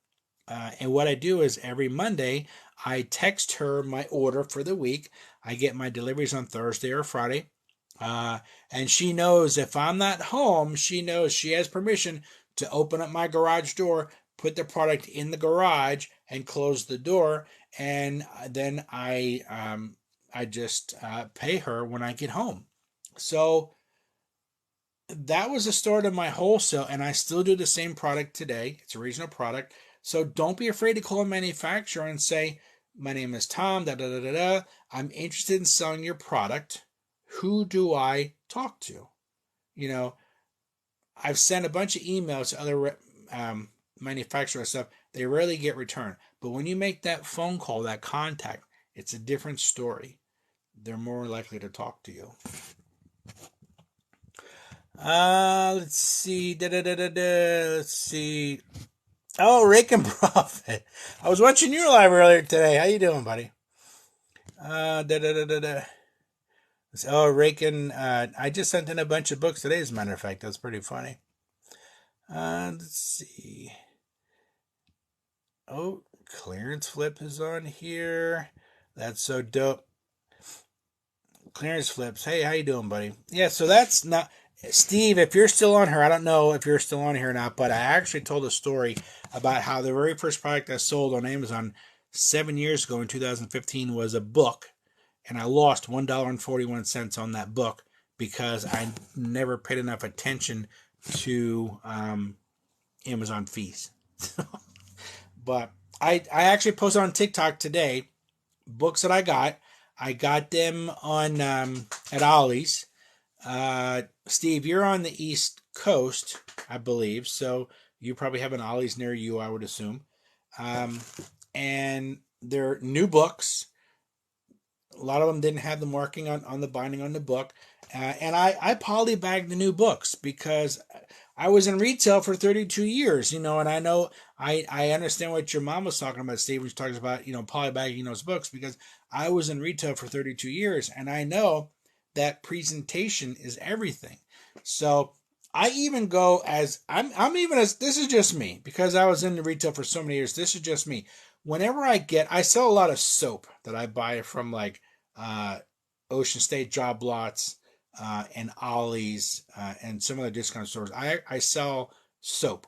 And what I do is every Monday, I text her my order for the week. I get my deliveries on Thursday or Friday. And she knows if I'm not home, she knows she has permission to open up my garage door, put the product in the garage, and close the door. And then I just pay her when I get home. So that was the start of my wholesale, and I still do the same product today. It's a regional product. So don't be afraid to call a manufacturer and say, my name is Tom, I'm interested in selling your product. Who do I talk to? You know, I've sent a bunch of emails to other manufacturers and stuff. They rarely get returned. But when you make that phone call, that contact, it's a different story. They're more likely to talk to you. Let's see. Let's see. Oh, Rake and Profit. I was watching your live earlier today. How you doing, buddy? Oh, Rake and I just sent in a bunch of books today, as a matter of fact. That's pretty funny. Let's see. Oh, Clearance Flip is on here. That's so dope. Clearance Flips. Hey, how you doing, buddy? Yeah, so that's not... Steve, if you're still on here, I don't know if you're still on here or not, but I actually told a story about how the very first product I sold on Amazon 7 years ago in 2015 was a book, and I lost $1.41 on that book because I never paid enough attention to Amazon fees. But I actually posted on TikTok today books that I got. I got them on at Ollie's. Steve, you're on the East Coast, I believe, so you probably have an Ollie's near you, I would assume. And they're new books. A lot of them didn't have the marking on the binding on the book. And I polybagged the new books because I was in retail for 32 years, and I know I understand what your mom was talking about, Steve, when she talks about, polybagging those books, because I was in retail for 32 years, and I know that presentation is everything. So I even go as this is just me because I was in the retail for so many years. This is just me. Whenever I sell a lot of soap that I buy from like Ocean State Job Lots and Ollie's and some other discount stores. I sell soap.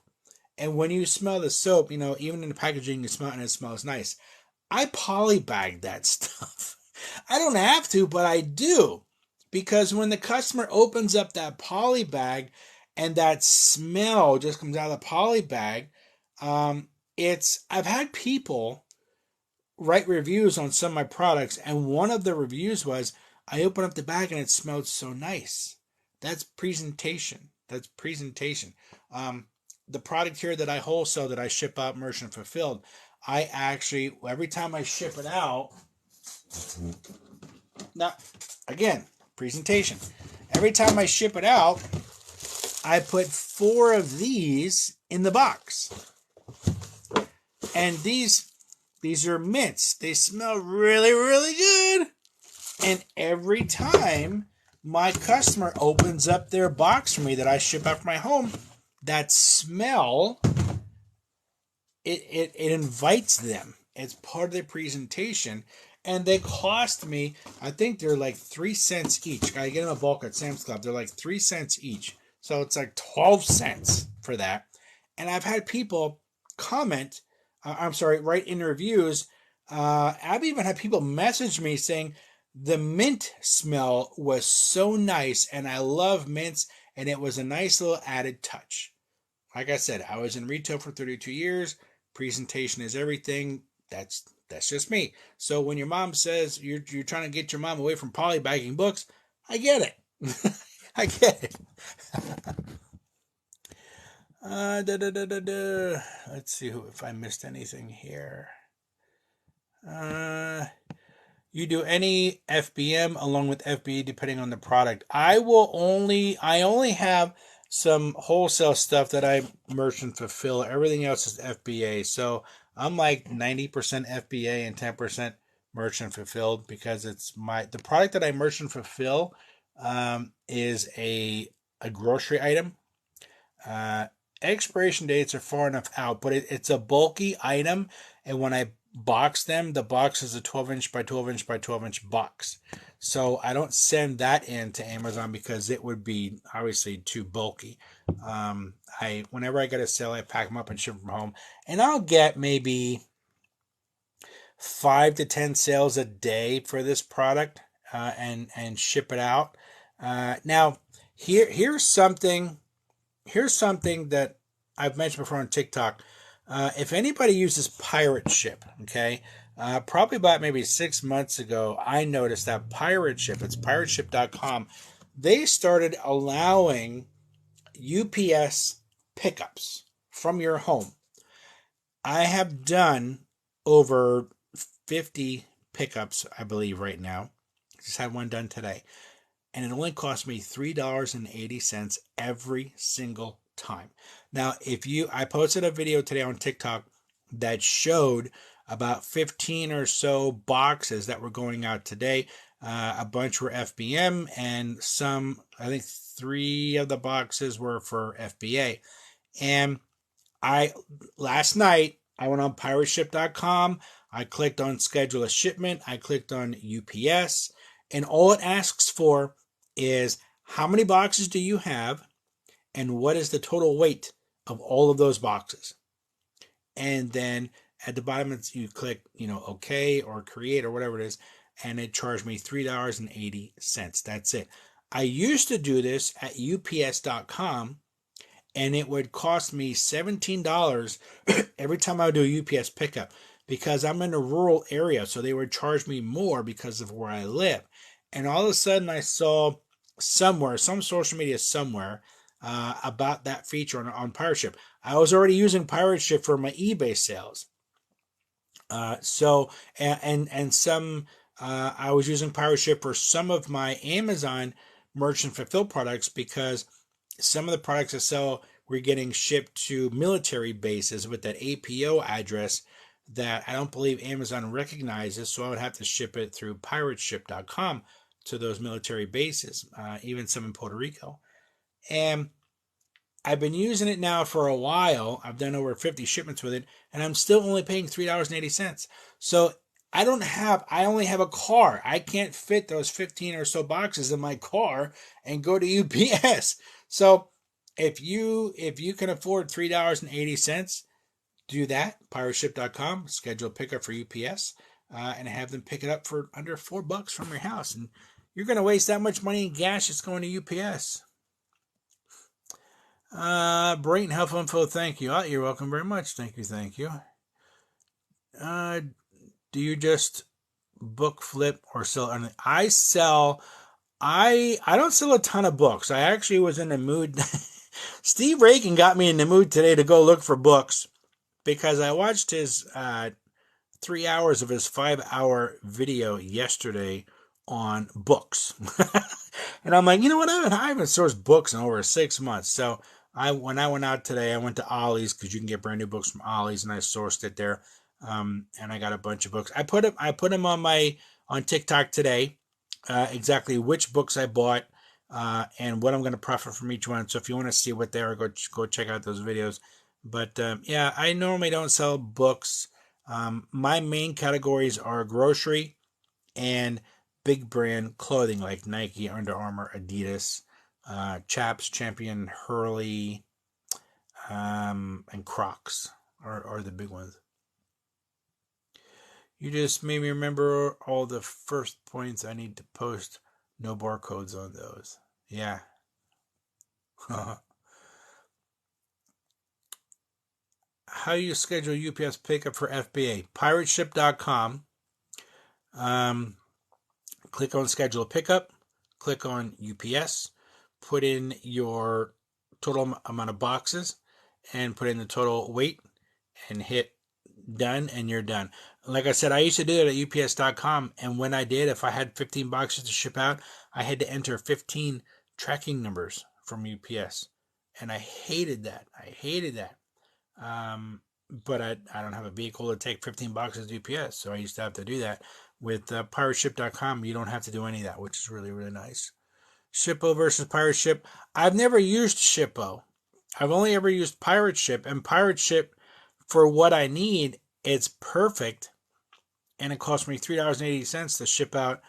And when you smell the soap, even in the packaging, you smell it and it smells nice. I polybag that stuff. I don't have to, but I do. Because when the customer opens up that poly bag and that smell just comes out of the poly bag, I've had people write reviews on some of my products, and one of the reviews was, I opened up the bag and it smelled so nice. That's presentation. The product here that I wholesale, that I ship out, merchant fulfilled, I actually, every time I ship it out, now, again, presentation. Every time I ship it out, I put 4 of these in the box. And these are mints. They smell really, really good. And every time my customer opens up their box for me that I ship out from my home, that smell, it invites them. It's part of the presentation. And they cost me, I think they're like 3 cents each. I get them a bulk at Sam's Club. They're like 3 cents each. So it's like 12 cents for that. And I've had people comment, write in reviews. I've even had people message me saying the mint smell was so nice and I love mints and it was a nice little added touch. Like I said, I was in retail for 32 years. Presentation is everything. That's just me. So when your mom says you're trying to get your mom away from polybagging books, I get it. I get it. Let's see if I missed anything here. You do any FBM along with FBA depending on the product. I only have some wholesale stuff that I merchant fulfill. Everything else is FBA. So I'm like 90% FBA and 10% merchant fulfilled because it's the product that I merchant fulfill is a grocery item. Expiration dates are far enough out, but it's a bulky item, and when I box them, the box is a 12-inch by 12-inch by 12-inch box. So I don't send that in to Amazon because it would be obviously too bulky. Whenever I get a sale, I pack them up and ship them home, and I'll get maybe 5 to 10 sales a day for this product, and ship it out. Now, here's something that I've mentioned before on TikTok. If anybody uses Pirate Ship, okay, probably about maybe 6 months ago, I noticed that Pirate Ship, it's pirateship.com, they started allowing UPS pickups from your home. I have done over 50 pickups, I believe, right now. Just had one done today. And it only cost me $3.80 every single time. Now, I posted a video today on TikTok that showed about 15 or so boxes that were going out today. A bunch were FBM, and some, I think 3 of the boxes were for FBA. And last night, I went on pirateship.com. I clicked on schedule a shipment. I clicked on UPS. And all it asks for is how many boxes do you have and what is the total weight of all of those boxes. And then at the bottom, you click, OK or create or whatever it is, and it charged me $3.80. That's it. I used to do this at ups.com, and it would cost me $17 every time I would do a UPS pickup because I'm in a rural area, so they would charge me more because of where I live. And all of a sudden, I saw some social media somewhere, about that feature on Pirate Ship. I was already using Pirate Ship for my eBay sales. I was using Pirate Ship for some of my Amazon merchant fulfilled products because some of the products I sell were getting shipped to military bases with that APO address that I don't believe Amazon recognizes, so I would have to ship it through pirateship.com to those military bases, even some in Puerto Rico. And I've been using it now for a while. I've done over 50 shipments with it, and I'm still only paying $3.80. So I only have a car. I can't fit those 15 or so boxes in my car and go to UPS. So if you can afford $3.80, do that. Pirateship.com, schedule pickup for UPS, and have them pick it up for under $4 from your house. And you're going to waste that much money in gas just going to UPS. Brayton Health Info, thank you. You're welcome very much. Thank you. Do you just book flip or sell anything? I don't sell a ton of books. I actually was in the mood. Steve Reagan got me in the mood today to go look for books because I watched his 3 hours of his 5-hour video yesterday on books. And I'm like, you know what? I haven't sourced books in over 6 months. So When I went out today, I went to Ollie's because you can get brand new books from Ollie's, and I sourced it there. And I got a bunch of books. I put them on TikTok today, exactly which books I bought, and what I'm going to profit from each one. So if you want to see what they are, go check out those videos. But yeah, I normally don't sell books. My main categories are grocery and big brand clothing like Nike, Under Armour, Adidas, Chaps, Champion, Hurley, and Crocs are the big ones. You just made me remember all the first points I need to post. No barcodes on those. Yeah. How you schedule UPS pickup for FBA? Pirateship.com. Click on schedule a pickup. Click on UPS. Put in your total amount of boxes and put in the total weight and hit done, and you're done. Like I said, I used to do it at UPS.com, and when I did, if I had 15 boxes to ship out, I had to enter 15 tracking numbers from UPS, and I hated that. But I don't have a vehicle to take 15 boxes to UPS, so I used to have to do that. With pirateship.com, you don't have to do any of that, which is really, really nice. Shippo versus Pirate Ship. I've never used Shippo. I've only ever used Pirate Ship, and Pirate Ship, for what I need, it's perfect, and it cost me $3.80 to ship out,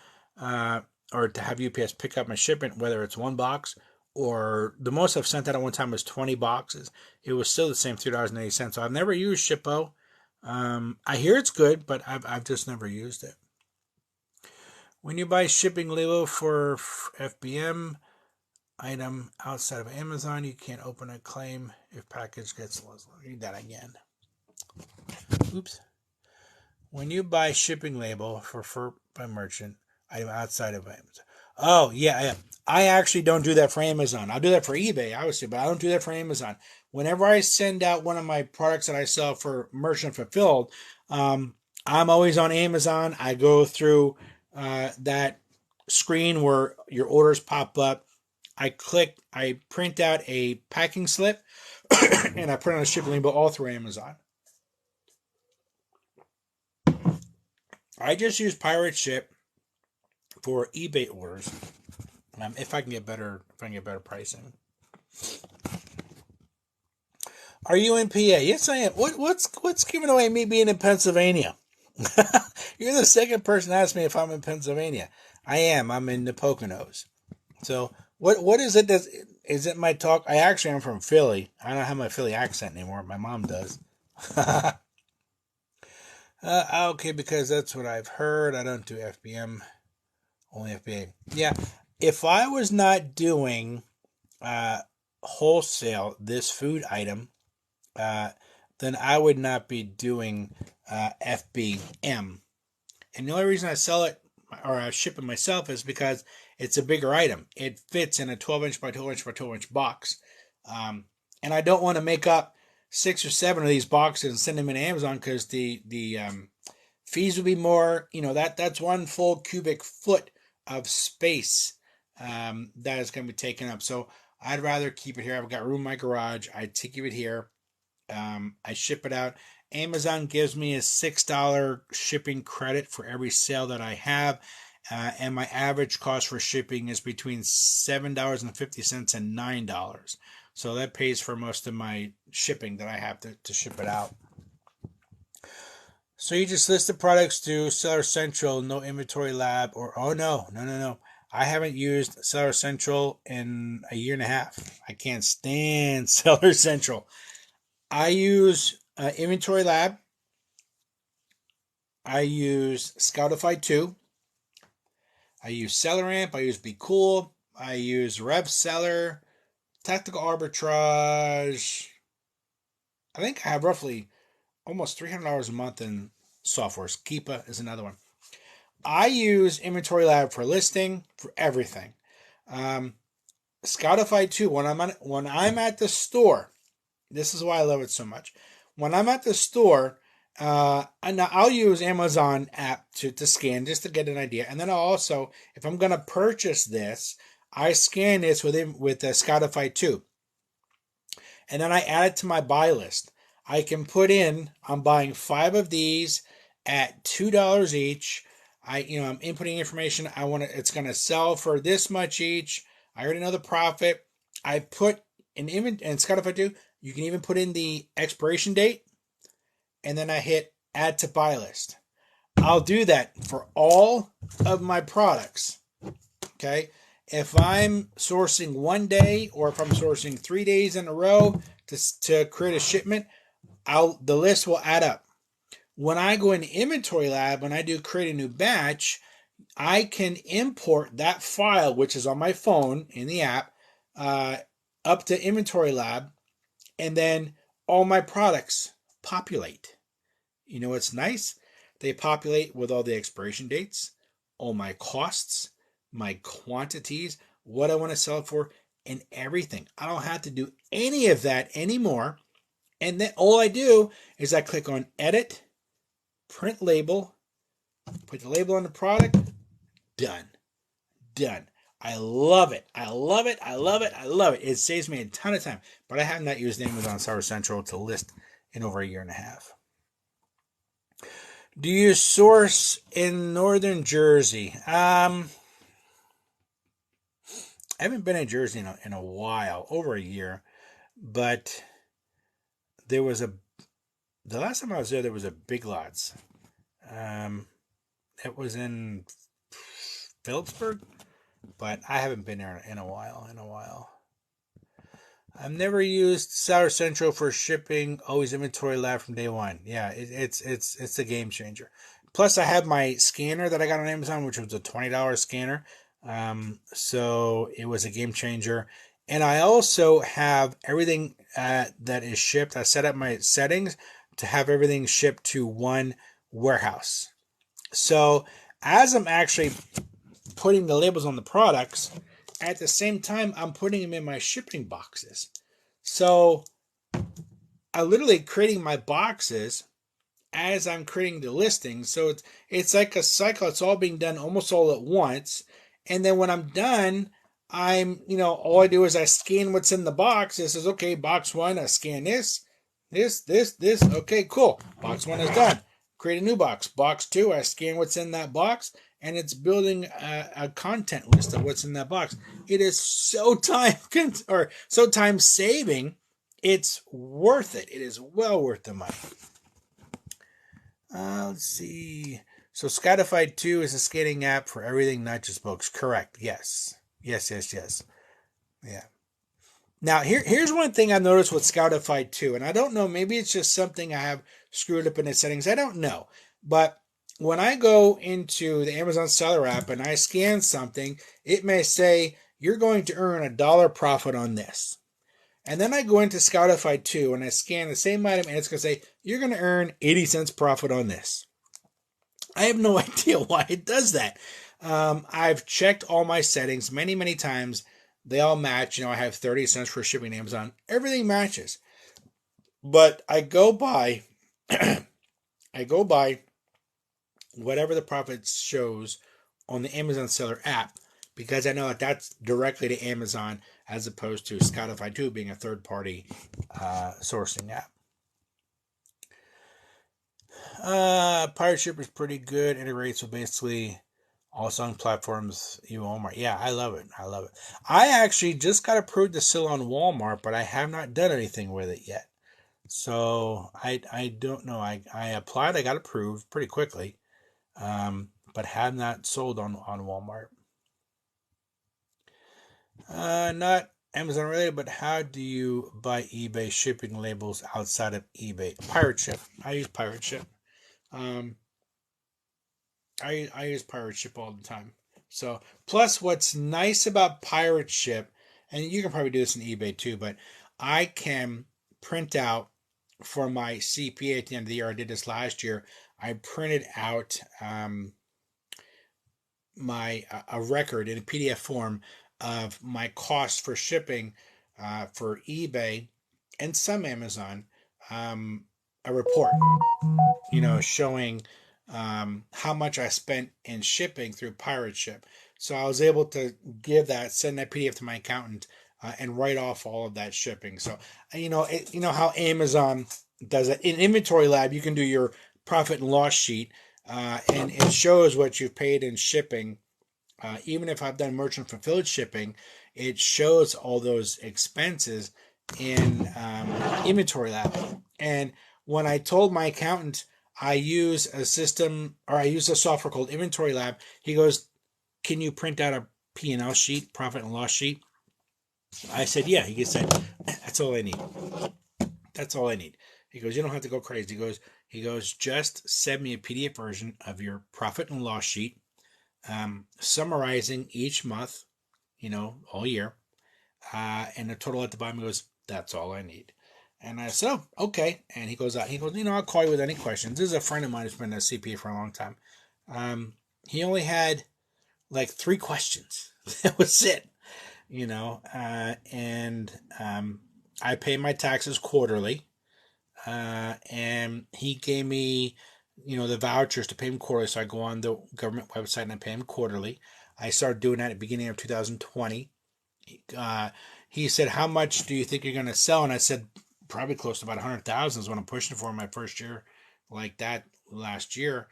or to have UPS pick up my shipment, whether it's one box or the most I've sent out at one time was 20 boxes. It was still the same $3.80. So I've never used Shippo. I hear it's good, but I've just never used it. When you buy shipping label for FBM item outside of Amazon, you can't open a claim if package gets lost. Read that again. Oops. When you buy shipping label for by merchant item outside of Amazon. Oh, yeah. I actually don't do that for Amazon. I'll do that for eBay, obviously, but I don't do that for Amazon. Whenever I send out one of my products that I sell for merchant fulfilled, I'm always on Amazon. I go through that screen where your orders pop up. I print out a packing slip, and I print out a shipping label all through Amazon. I just use Pirate Ship for eBay orders, if I can get better pricing. Are you in PA? Yes, I am. What's giving away me being in Pennsylvania? You're the second person to ask me if I'm in Pennsylvania. I am. I'm in the Poconos. So what is it is it my talk? I actually am from Philly. I don't have my Philly accent anymore. My mom does. Okay, because that's what I've heard. I don't do FBM, only FBA. Yeah, if I was not doing wholesale this food item, then I would not be doing FBM. And the only reason I sell it or I ship it myself is because it's a bigger item. It fits in a 12-inch by 12-inch by 12-inch box. And I don't want to make up 6 or 7 of these boxes and send them in Amazon because the fees would be more. That's 1 full cubic foot of space that is going to be taken up. So I'd rather keep it here. I've got room in my garage. I take it here. I ship it out. Amazon gives me a $6 shipping credit for every sale that I have. And my average cost for shipping is between $7.50 and $9. So that pays for most of my shipping that I have to ship it out. So you just list the products to Seller Central, no inventory lab, or no. I haven't used Seller Central in a year and a half. I can't stand Seller Central. I use Inventory Lab. I use Scoutify 2. I use SellerAmp. I use Bqool. I use RevSeller, Tactical Arbitrage. I think I have roughly almost $300 a month in software. Keepa is another one. I use Inventory Lab for listing, for everything. Scoutify 2. When I'm at the store, this is why I love it so much. When I'm at the store, and I'll use Amazon app to scan just to get an idea. And then I'll also, if I'm going to purchase this, I scan this with Scoutify 2. and then I add it to my buy list. I can put in, I'm buying 5 of these at $2 each. I'm inputting information. It's going to sell for this much each. I already know the profit. I put an inventory, and Scott, if I do, you can even put in the expiration date, and then I hit add to buy list. I'll do that for all of my products. Okay. If I'm sourcing one day, or if I'm sourcing 3 days in a row to create a shipment, the list will add up. When I go into Inventory Lab, when I do create a new batch, I can import that file, which is on my phone in the app, up to Inventory Lab, and then all my products populate. You know what's nice? They populate with all the expiration dates, all my costs, my quantities, what I want to sell it for, and everything. I don't have to do any of that anymore. And then all I do is I click on Edit, Print Label, put the label on the product, done. I love it. I love it. It saves me a ton of time. But I have not used Amazon Seller Central to list in over a year and a half. Do you source in Northern Jersey? I haven't been in Jersey in a while, over a year. But the last time I was there was a Big Lots. It was in Phillipsburg, but I haven't been there in a while. I've never used Seller Central for shipping. Always Inventory Lab from day one. Yeah, it's a game changer. Plus, I have my scanner that I got on Amazon, which was a $20 scanner. So it was a game changer. And I also have everything that is shipped. I set up my settings to have everything shipped to one warehouse. So as I'm actually putting the labels on the products, at the same time, I'm putting them in my shipping boxes. So I'm literally creating my boxes as I'm creating the listings. So it's like a cycle. It's all being done almost all at once. And then when I'm done, all I do is I scan what's in the box. It says, okay, box 1, I scan this. Okay, cool. Box 1 is done. Create a new box. Box 2, I scan what's in that box, and it's building a content list of what's in that box. It is so time saving. It's worth it. It is well worth the money. Let's see. So Scoutify 2 is a scanning app for everything, not just books. Correct. Yes. Yeah. Now, here's one thing I noticed with Scoutify 2, and I don't know, maybe it's just something I have screwed up in the settings. I don't know. But when I go into the Amazon Seller app and I scan something, it may say, you're going to earn $1 profit on this. And then I go into Scoutify 2 and I scan the same item, and it's going to say, you're going to earn 80 cents profit on this. I have no idea why it does that. I've checked all my settings many, many times. They all match. I have 30 cents for shipping Amazon. Everything matches. But I go by whatever the profit shows on the Amazon Seller app, because I know that that's directly to Amazon as opposed to Scoutify 2 being a third-party sourcing app. Pirate Ship is pretty good. Integrates with basically all selling platforms, even Walmart. Yeah, I love it. I actually just got approved to sell on Walmart, but I have not done anything with it yet. So I don't know. I applied. I got approved pretty quickly, but have not sold on Walmart. Not Amazon related, but how do you buy eBay shipping labels outside of eBay? Pirate Ship. I use Pirate Ship. I use Pirate Ship all the time. So, plus what's nice about Pirate Ship, and you can probably do this in eBay too, but I can print out for my CPA at the end of the year. I did this last year. I printed out a record in a PDF form of my cost for shipping for eBay and some Amazon, a report, showing how much I spent in shipping through Pirate Ship. So I was able to send that PDF to my accountant and write off all of that shipping. So, you know, you know how Amazon does it. In Inventory Lab, you can do your profit and loss sheet, and it shows what you've paid in shipping. Even if I've done merchant fulfilled shipping, it shows all those expenses in Inventory Lab. And when I told my accountant I use a system, or I use a software called Inventory Lab, he goes, "Can you print out a P&L sheet, profit and loss sheet?" I said, "Yeah." He said, "That's all I need. That's all I need." He goes, "You don't have to go crazy." He goes, "Just send me a PDF version of your profit and loss sheet, summarizing each month, you know, all year, and the total at the bottom." He goes, "That's all I need." And I said, "Oh, okay." And he goes, "You know, I'll call you with any questions." This is a friend of mine who's been a CPA for a long time. He only had like 3 questions. That was it, you know. And I pay my taxes quarterly. And he gave me, you know, the vouchers to pay him quarterly. So I go on the government website and I pay him quarterly. I started doing that at the beginning of 2020. He said, "How much do you think you're going to sell?" And I said, "Probably close to about 100,000 is what I'm pushing for my first year like that last year."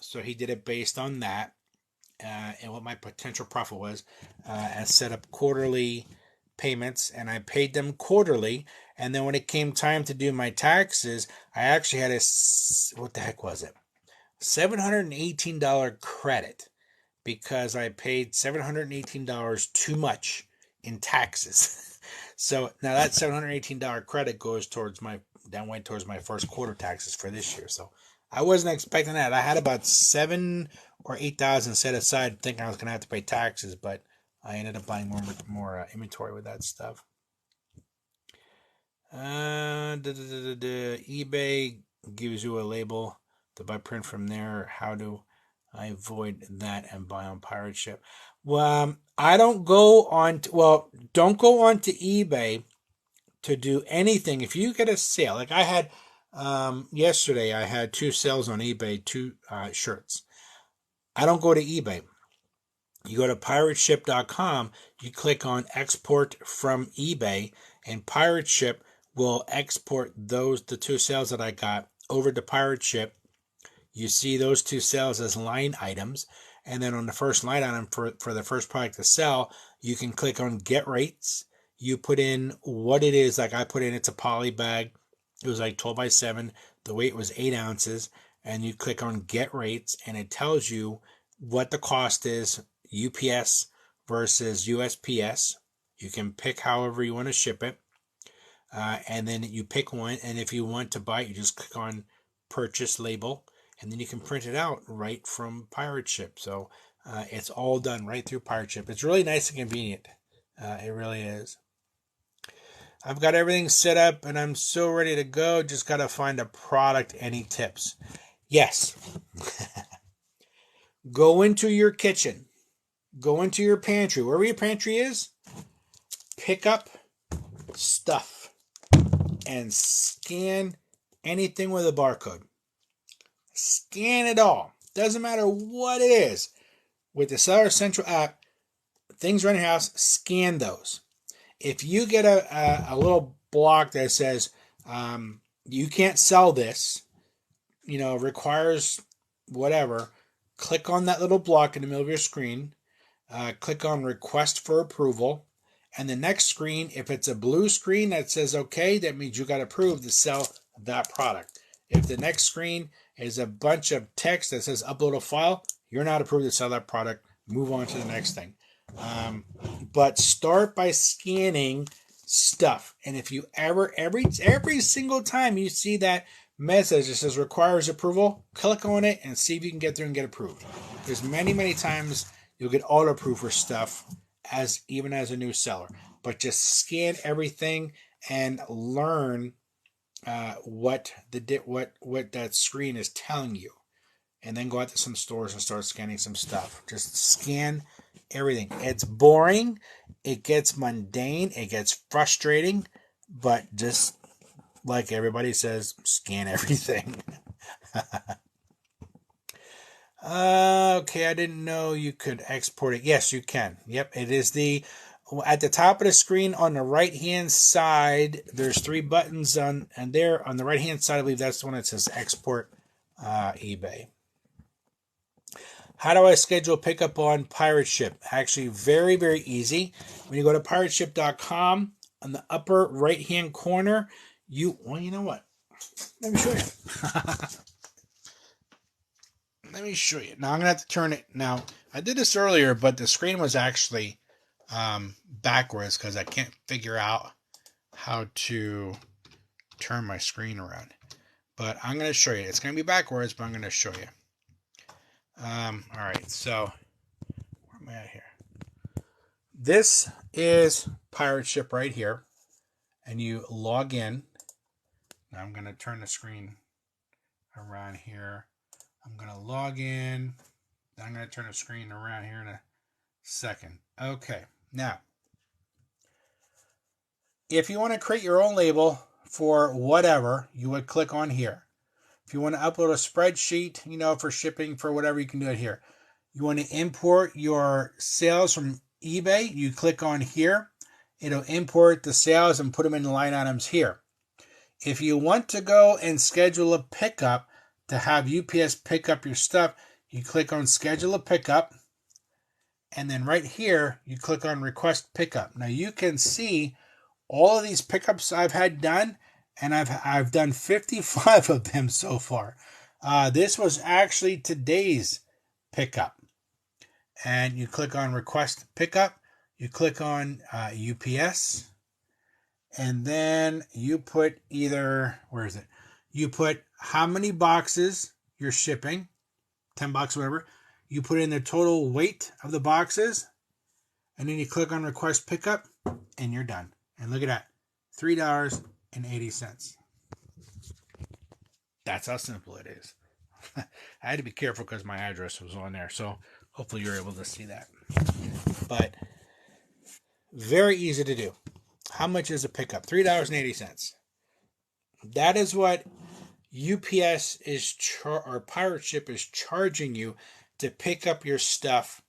So he did it based on that, and what my potential profit was, and set up quarterly payments, and I paid them quarterly. And then when it came time to do my taxes, I actually had what the heck was it? $718 credit, because I paid $718 too much in taxes. So now that $718 credit went towards my first quarter taxes for this year. So I wasn't expecting that. I had about 7 or 8,000 set aside, thinking I was going to have to pay taxes, but I ended up buying more inventory with that stuff. eBay gives you a label to buy print from there. How do I avoid that and buy on pirate ship? Well, don't go on to eBay to do anything. If you get a sale, like I had yesterday, I had 2 sales on eBay, 2 shirts. I don't go to eBay. You go to pirateship.com, you click on export from eBay, and Pirate Ship will export the 2 sales that I got over to Pirate Ship. You see those 2 sales as line items, and then on the first line item for the first product to sell, you can click on get rates. You put in what it is. Like I put in, it's a poly bag. It was like 12 by 7. The weight was 8 ounces. And you click on get rates, and it tells you what the cost is, UPS versus USPS. You can pick however you want to ship it. And then you pick one. And if you want to buy it, you just click on purchase label. And then you can print it out right from Pirate Ship. So it's all done right through Pirate Ship. It's really nice and convenient. It really is. I've got everything set up and I'm so ready to go. Just got to find a product. Any tips? Yes. Go into your kitchen. Go into your pantry. Wherever your pantry is, pick up stuff and scan anything with a barcode. Scan it all. Doesn't matter what it is. With the Seller Central app, things around your house, scan those. If you get a little block that says you can't sell this, you know, requires whatever, click on that little block in the middle of your screen. Click on request for approval. And the next screen, if it's a blue screen that says okay, that means you got approved to sell that product. If the next screen is a bunch of text that says upload a file, you're not approved to sell that product. Move on to the next thing. But start by scanning stuff. And if you every single time you see that message that says requires approval, click on it and see if you can get through and get approved. There's many times you'll get auto approved for stuff even as a new seller. But just scan everything and learn what that screen is telling you, and then go out to some stores and start scanning some stuff. Just scan everything. It's boring, it gets mundane, it gets frustrating, but just like everybody says, scan everything. Okay, I didn't know you could export it. Yes, you can. Yep, it is the at the top of the screen on the right hand side, there's 3 buttons and there on the right hand side, I believe that's the one that says export eBay. How do I schedule pickup on Pirate Ship? Actually, very, very easy. When you go to pirateship.com, on the upper right hand corner, well, you know what? Let me show you. Let me show you. Now I'm gonna have to turn it. Now I did this earlier, but the screen was actually backwards because I can't figure out how to turn my screen around. But I'm gonna show you. It's gonna be backwards, but I'm gonna show you. All right. So where am I at here? This is Pirate Ship right here, and you log in. Now I'm gonna turn the screen around here. I'm going to log in. I'm going to turn the screen around here in a second. Okay. Now, if you want to create your own label for whatever, you would click on here. If you want to upload a spreadsheet, for shipping, for whatever, you can do it here. You want to import your sales from eBay, you click on here. It'll import the sales and put them in the line items here. If you want to go and schedule a pickup, to have UPS pick up your stuff, you click on schedule a pickup, and then right here you click on request pickup. Now you can see all of these pickups I've had done, and I've done 55 of them so far. This was actually today's pickup, and you click on request pickup, you click on UPS, and then you put either, where is it? You put how many boxes you're shipping, 10 boxes, whatever. You put in the total weight of the boxes, and then you click on request pickup, and you're done. And look at that, $3.80. That's how simple it is. I had to be careful because my address was on there, so hopefully you're able to see that. But very easy to do. How much is a pickup? $3.80. That is what UPS is or Pirate Ship is charging you to pick up your stuff,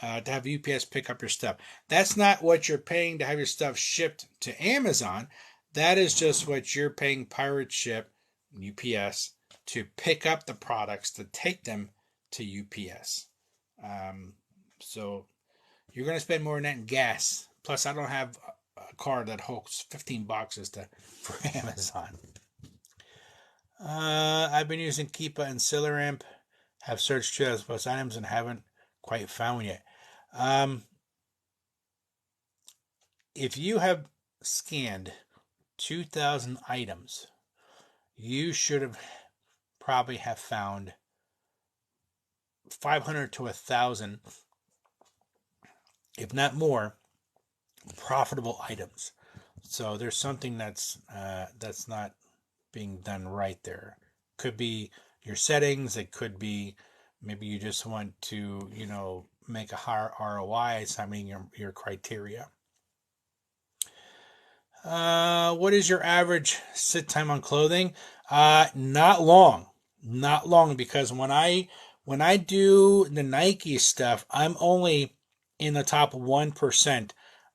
to have UPS pick up your stuff. That's not what you're paying to have your stuff shipped to Amazon. That is just what you're paying Pirate Ship, UPS, to pick up the products, to take them to UPS. So you're going to spend more than that in gas. Plus, I don't have a car that holds 15 boxes for Amazon. I've been using Keepa and SellerAmp. Have searched 2,000 plus items and haven't quite found one yet. If you have scanned 2,000 items, you should have probably have found 500 to 1,000, if not more, profitable items. So there's something that's not being done right there. Could be your settings. It could be maybe you just want to, make a higher ROI. So I mean your criteria. What is your average sit time on clothing? Not long, because when I do the Nike stuff, I'm only in the top 1%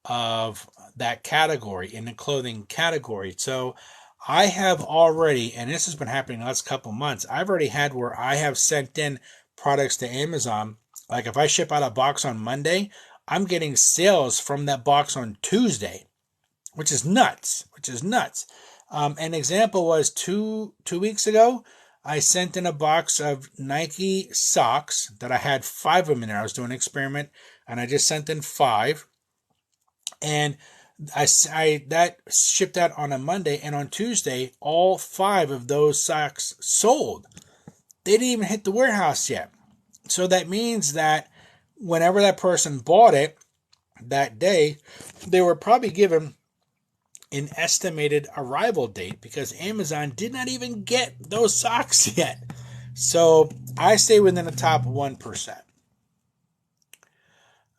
of that category, in the clothing category. So I have already, and this has been happening the last couple months, I've already had where I have sent in products to Amazon. Like if I ship out a box on Monday, I'm getting sales from that box on Tuesday, which is nuts. An example was two weeks ago, I sent in a box of Nike socks that I had 5 of them in there. I was doing an experiment, and I just sent in 5. And I that shipped out on a Monday, and on Tuesday, all 5 of those socks sold. They didn't even hit the warehouse yet. So that means that whenever that person bought it that day, they were probably given an estimated arrival date because Amazon did not even get those socks yet. So I stay within the top 1%.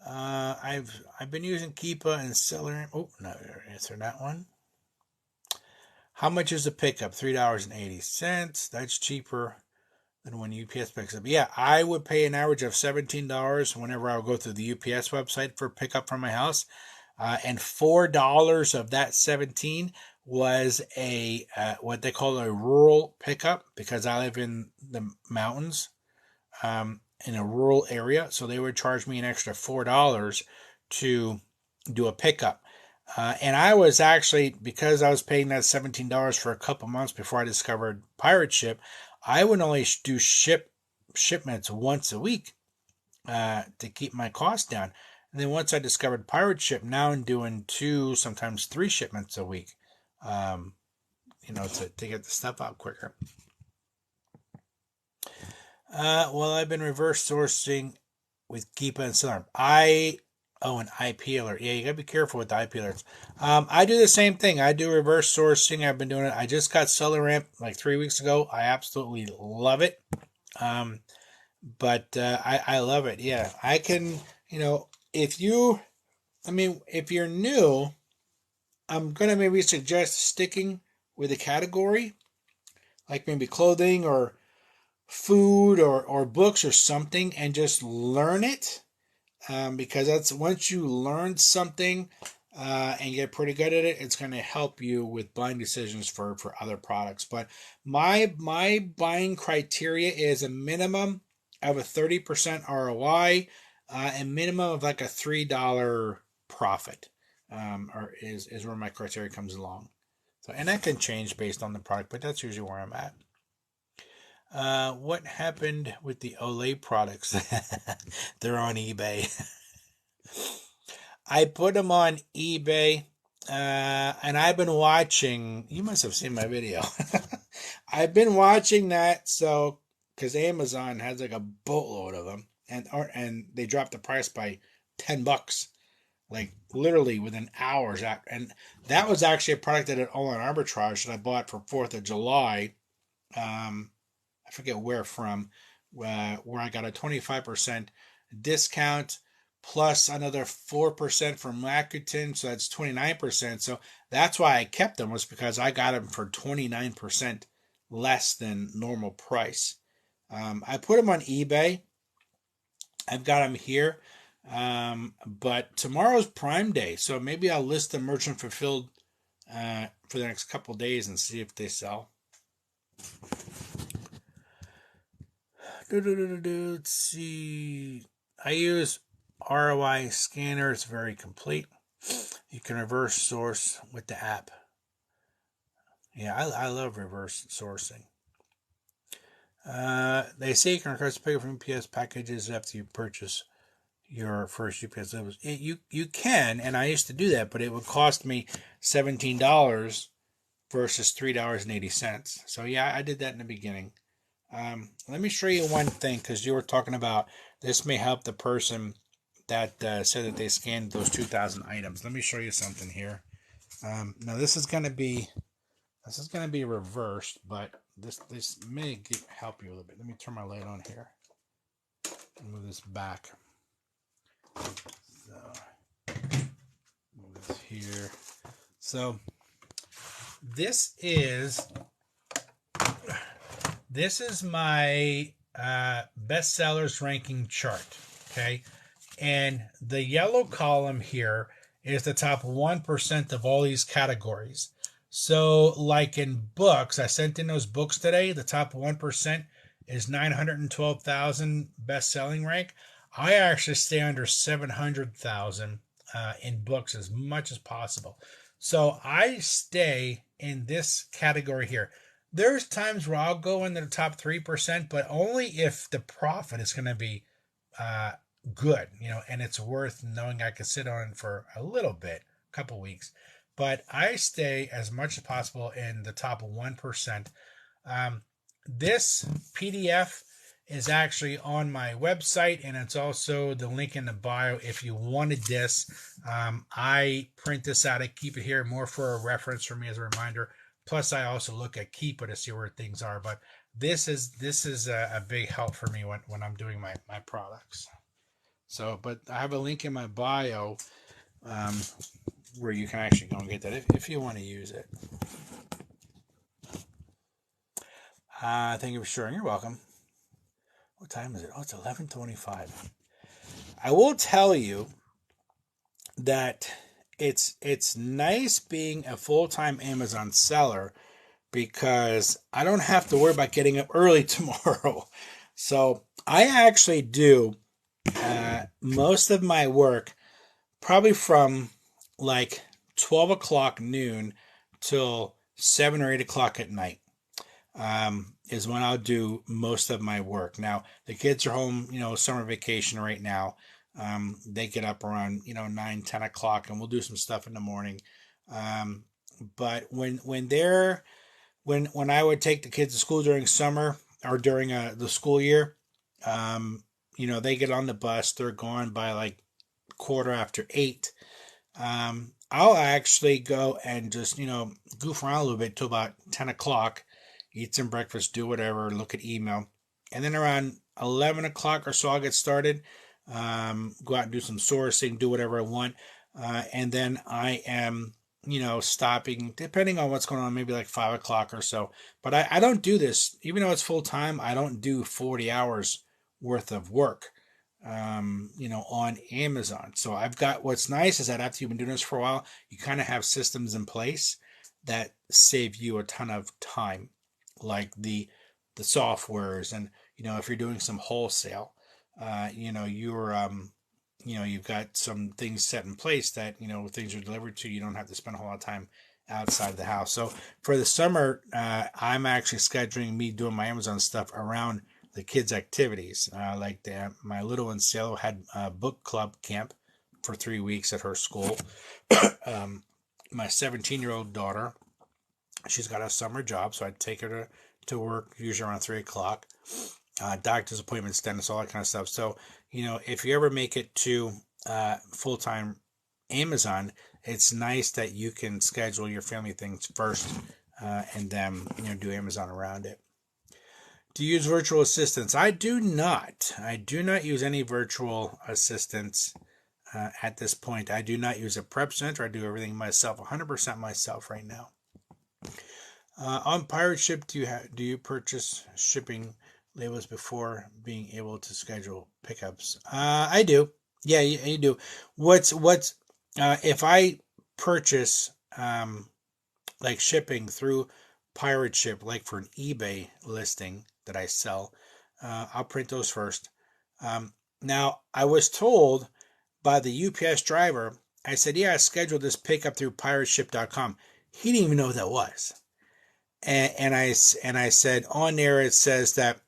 I've been using Keepa and Seller. Oh, no, answer that one. How much is a pickup? $3.80. That's cheaper than when UPS picks up. Yeah, I would pay an average of $17 whenever I would go through the UPS website for pickup from my house. and $4 of that 17 was a what they call a rural pickup, because I live in the mountains, in a rural area, so they would charge me an extra $4 to do a pickup. And I was actually, because I was paying that $17 for a couple months before I discovered Pirate Ship, I would only do shipments once a week to keep my costs down. And then once I discovered Pirate Ship, now I'm doing 2, sometimes 3 shipments a week, to get the stuff out quicker. Well, I've been reverse sourcing with Keepa and Celerum. An IP alert. Yeah, you gotta be careful with the IP alerts. I do the same thing. I do reverse sourcing. I've been doing it. I just got Celerum like 3 weeks ago. I absolutely love it. But I love it. Yeah, I can, if you're new, I'm going to maybe suggest sticking with a category, like maybe clothing or food or books or something, and just learn it. Because that's, once you learn something and get pretty good at it, it's going to help you with buying decisions for other products. But my buying criteria is a minimum of a 30% ROI, and minimum of like a $3 profit, or is where my criteria comes along. So, and that can change based on the product, but that's usually where I'm at. What happened with the Olay products? They're on eBay. I put them on eBay, and I've been watching. You must have seen my video. I've been watching that, so because Amazon has like a boatload of them, and they dropped the price by $10, like literally within hours. And that was actually a product that had online arbitrage that I bought for 4th of July. I forget where from, where I got a 25% discount plus another 4% from Rakuten, so that's 29%. So that's why I kept them, was because I got them for 29% less than normal price. I put them on eBay. I've got them here, but tomorrow's Prime Day, so maybe I'll list them merchant fulfilled for the next couple days and see if they sell. Let's see. I use ROI Scanner. It's very complete. You can reverse source with the app. Yeah, I love reverse sourcing. They say you can request pay from UPS packages after you purchase your first UPS delivery. You can, and I used to do that, but it would cost me $17 versus $3.80. So yeah, I did that in the beginning. Let me show you one thing, because you were talking about this may help the person that said that they scanned those 2,000 items. Let me show you something here. Now this is going to be reversed, but this may help you a little bit. Let me turn my light on here and move this back. So move this here. So this is my bestsellers ranking chart, okay? And the yellow column here is the top 1% of all these categories. So like in books, I sent in those books today. The top 1% is 912,000 best-selling rank. I actually stay under 700,000 in books as much as possible. So I stay in this category here. There's times where I'll go into the top 3%, but only if the profit is going to be good, and it's worth knowing I can sit on it for a little bit, a couple weeks. But I stay as much as possible in the top 1%. This PDF is actually on my website, and it's also the link in the bio if you wanted this. I print this out. I keep it here more for a reference for me as a reminder. Plus, I also look at Keepa to see where things are. But this is a big help for me when I'm doing my products. So, but I have a link in my bio where you can actually go and get that if you want to use it. Thank you for sharing. You're welcome. What time is it? Oh, it's 11:25. I will tell you that it's nice being a full-time Amazon seller because I don't have to worry about getting up early tomorrow. So I actually do most of my work probably from like 12 o'clock noon till 7 or 8 o'clock at night. Is when I'll do most of my work. Now, the kids are home, summer vacation right now. They get up around, 9, 10 o'clock, and we'll do some stuff in the morning. But when I would take the kids to school during summer or during the school year, they get on the bus. They're gone by like 8:15. I'll actually go and just, goof around a little bit till about 10 o'clock, eat some breakfast, do whatever, look at email. And then around 11 o'clock or so, I'll get started, go out and do some sourcing, do whatever I want. And then I am, stopping, depending on what's going on, maybe like 5 o'clock or so. But I don't do this, even though it's full time, I don't do 40 hours worth of work, on Amazon. So what's nice is that after you've been doing this for a while, you kind of have systems in place that save you a ton of time, like the softwares. And, if you're doing some wholesale, you've got some things set in place that, things are delivered to, you don't have to spend a whole lot of time outside of the house. So for the summer, I'm actually scheduling me doing my Amazon stuff around the kids' activities. My little one, Cielo, had a book club camp for 3 weeks at her school. My 17-year-old daughter, she's got a summer job, so I'd take her to work usually around 3 o'clock. Doctor's appointments, dentist, all that kind of stuff. So, if you ever make it to full-time Amazon, it's nice that you can schedule your family things first and then, do Amazon around it. Do you use virtual assistants? I do not. I do not use any virtual assistants at this point. I do not use a prep center. I do everything myself, 100% myself right now. On Pirate Ship, do you purchase shipping labels before being able to schedule pickups? I do. Yeah, you do. If I purchase like shipping through Pirate Ship, like for an eBay listing that I sell, I'll print those first. Now, I was told by the UPS driver, I said, yeah, I scheduled this pickup through pirateship.com. He didn't even know what that was. And I said, on there it says that,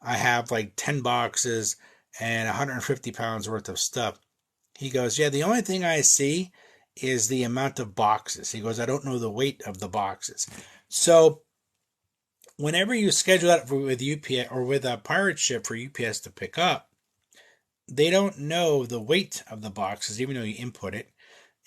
I have like 10 boxes and 150 pounds worth of stuff. He goes, yeah, the only thing I see is the amount of boxes. He goes, I don't know the weight of the boxes. So whenever you schedule that with UPS or with a Pirate Ship for UPS to pick up, they don't know the weight of the boxes, even though you input it.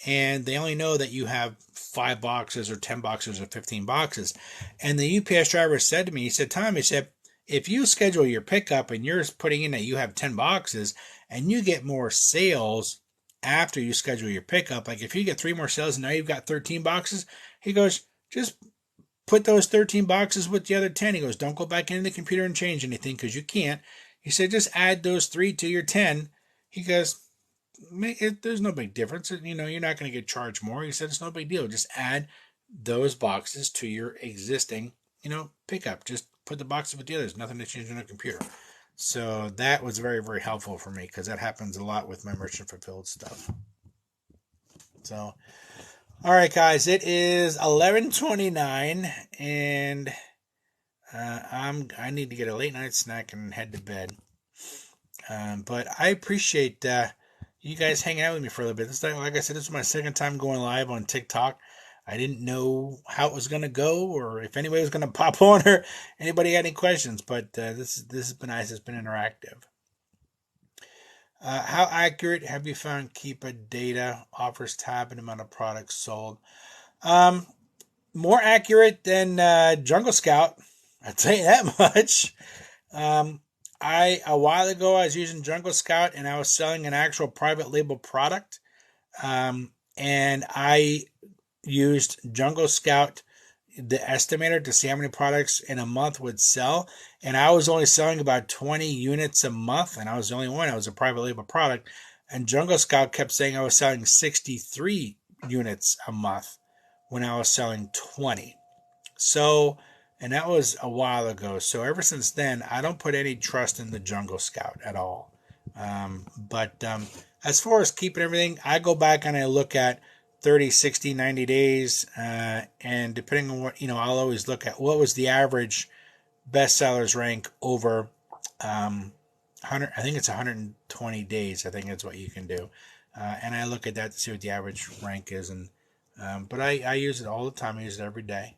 And they only know that you have 5 boxes or 10 boxes or 15 boxes. And the UPS driver said to me, he said, Tom, if you schedule your pickup and you're putting in that you have 10 boxes and you get more sales after you schedule your pickup, like if you get 3 more sales and now you've got 13 boxes, he goes, just put those 13 boxes with the other 10. He goes, don't go back into the computer and change anything because you can't. He said, just add those 3 to your 10. He goes, there's no big difference. You're not going to get charged more. He said, it's no big deal. Just add those boxes to your existing, pickup. Just put the boxes with the others. Nothing to change on a computer. So that was very, very helpful for me because that happens a lot with my merchant fulfilled stuff. So, all right, guys, it is 11:29 and I need to get a late night snack and head to bed. But I appreciate you guys hanging out with me for a little bit. Like I said, this is my second time going live on TikTok. I didn't know how it was going to go or if anybody was going to pop on or anybody had any questions, but this has been nice. It's been interactive. How accurate have you found Keepa data, offers tab, and amount of products sold? More accurate than Jungle Scout. I'll tell you that much. A while ago, I was using Jungle Scout and I was selling an actual private label product. And I used Jungle Scout, the estimator, to see how many products in a month would sell. And I was only selling about 20 units a month. And I was the only one. I was a private label product. And Jungle Scout kept saying I was selling 63 units a month when I was selling 20. So, and that was a while ago. So ever since then, I don't put any trust in the Jungle Scout at all. But as far as keeping everything, I go back and I look at 30, 60, 90 days. And depending on what, I'll always look at what was the average bestsellers rank over 100, I think it's 120 days. I think that's what you can do. And I look at that to see what the average rank is. And but I use it all the time. I use it every day.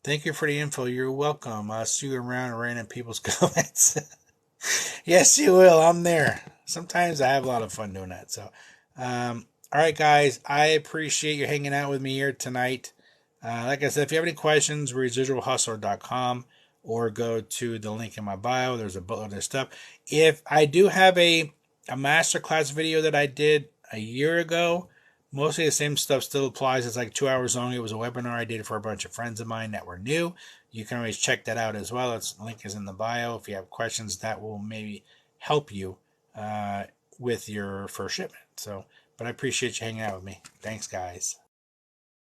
Thank you for the info. You're welcome. I'll see you around random people's comments. Yes, you will. I'm there. Sometimes I have a lot of fun doing that. So, all right, guys. I appreciate you hanging out with me here tonight. Like I said, if you have any questions, residualhustler.com or go to the link in my bio. There's a boatload of stuff. If I do have a masterclass video that I did a year ago, mostly the same stuff still applies. It's like 2 hours long. It was a webinar I did for a bunch of friends of mine that were new. You can always check that out as well. The link is in the bio. If you have questions, that will maybe help you with your first shipment. So, but I appreciate you hanging out with me. Thanks, guys.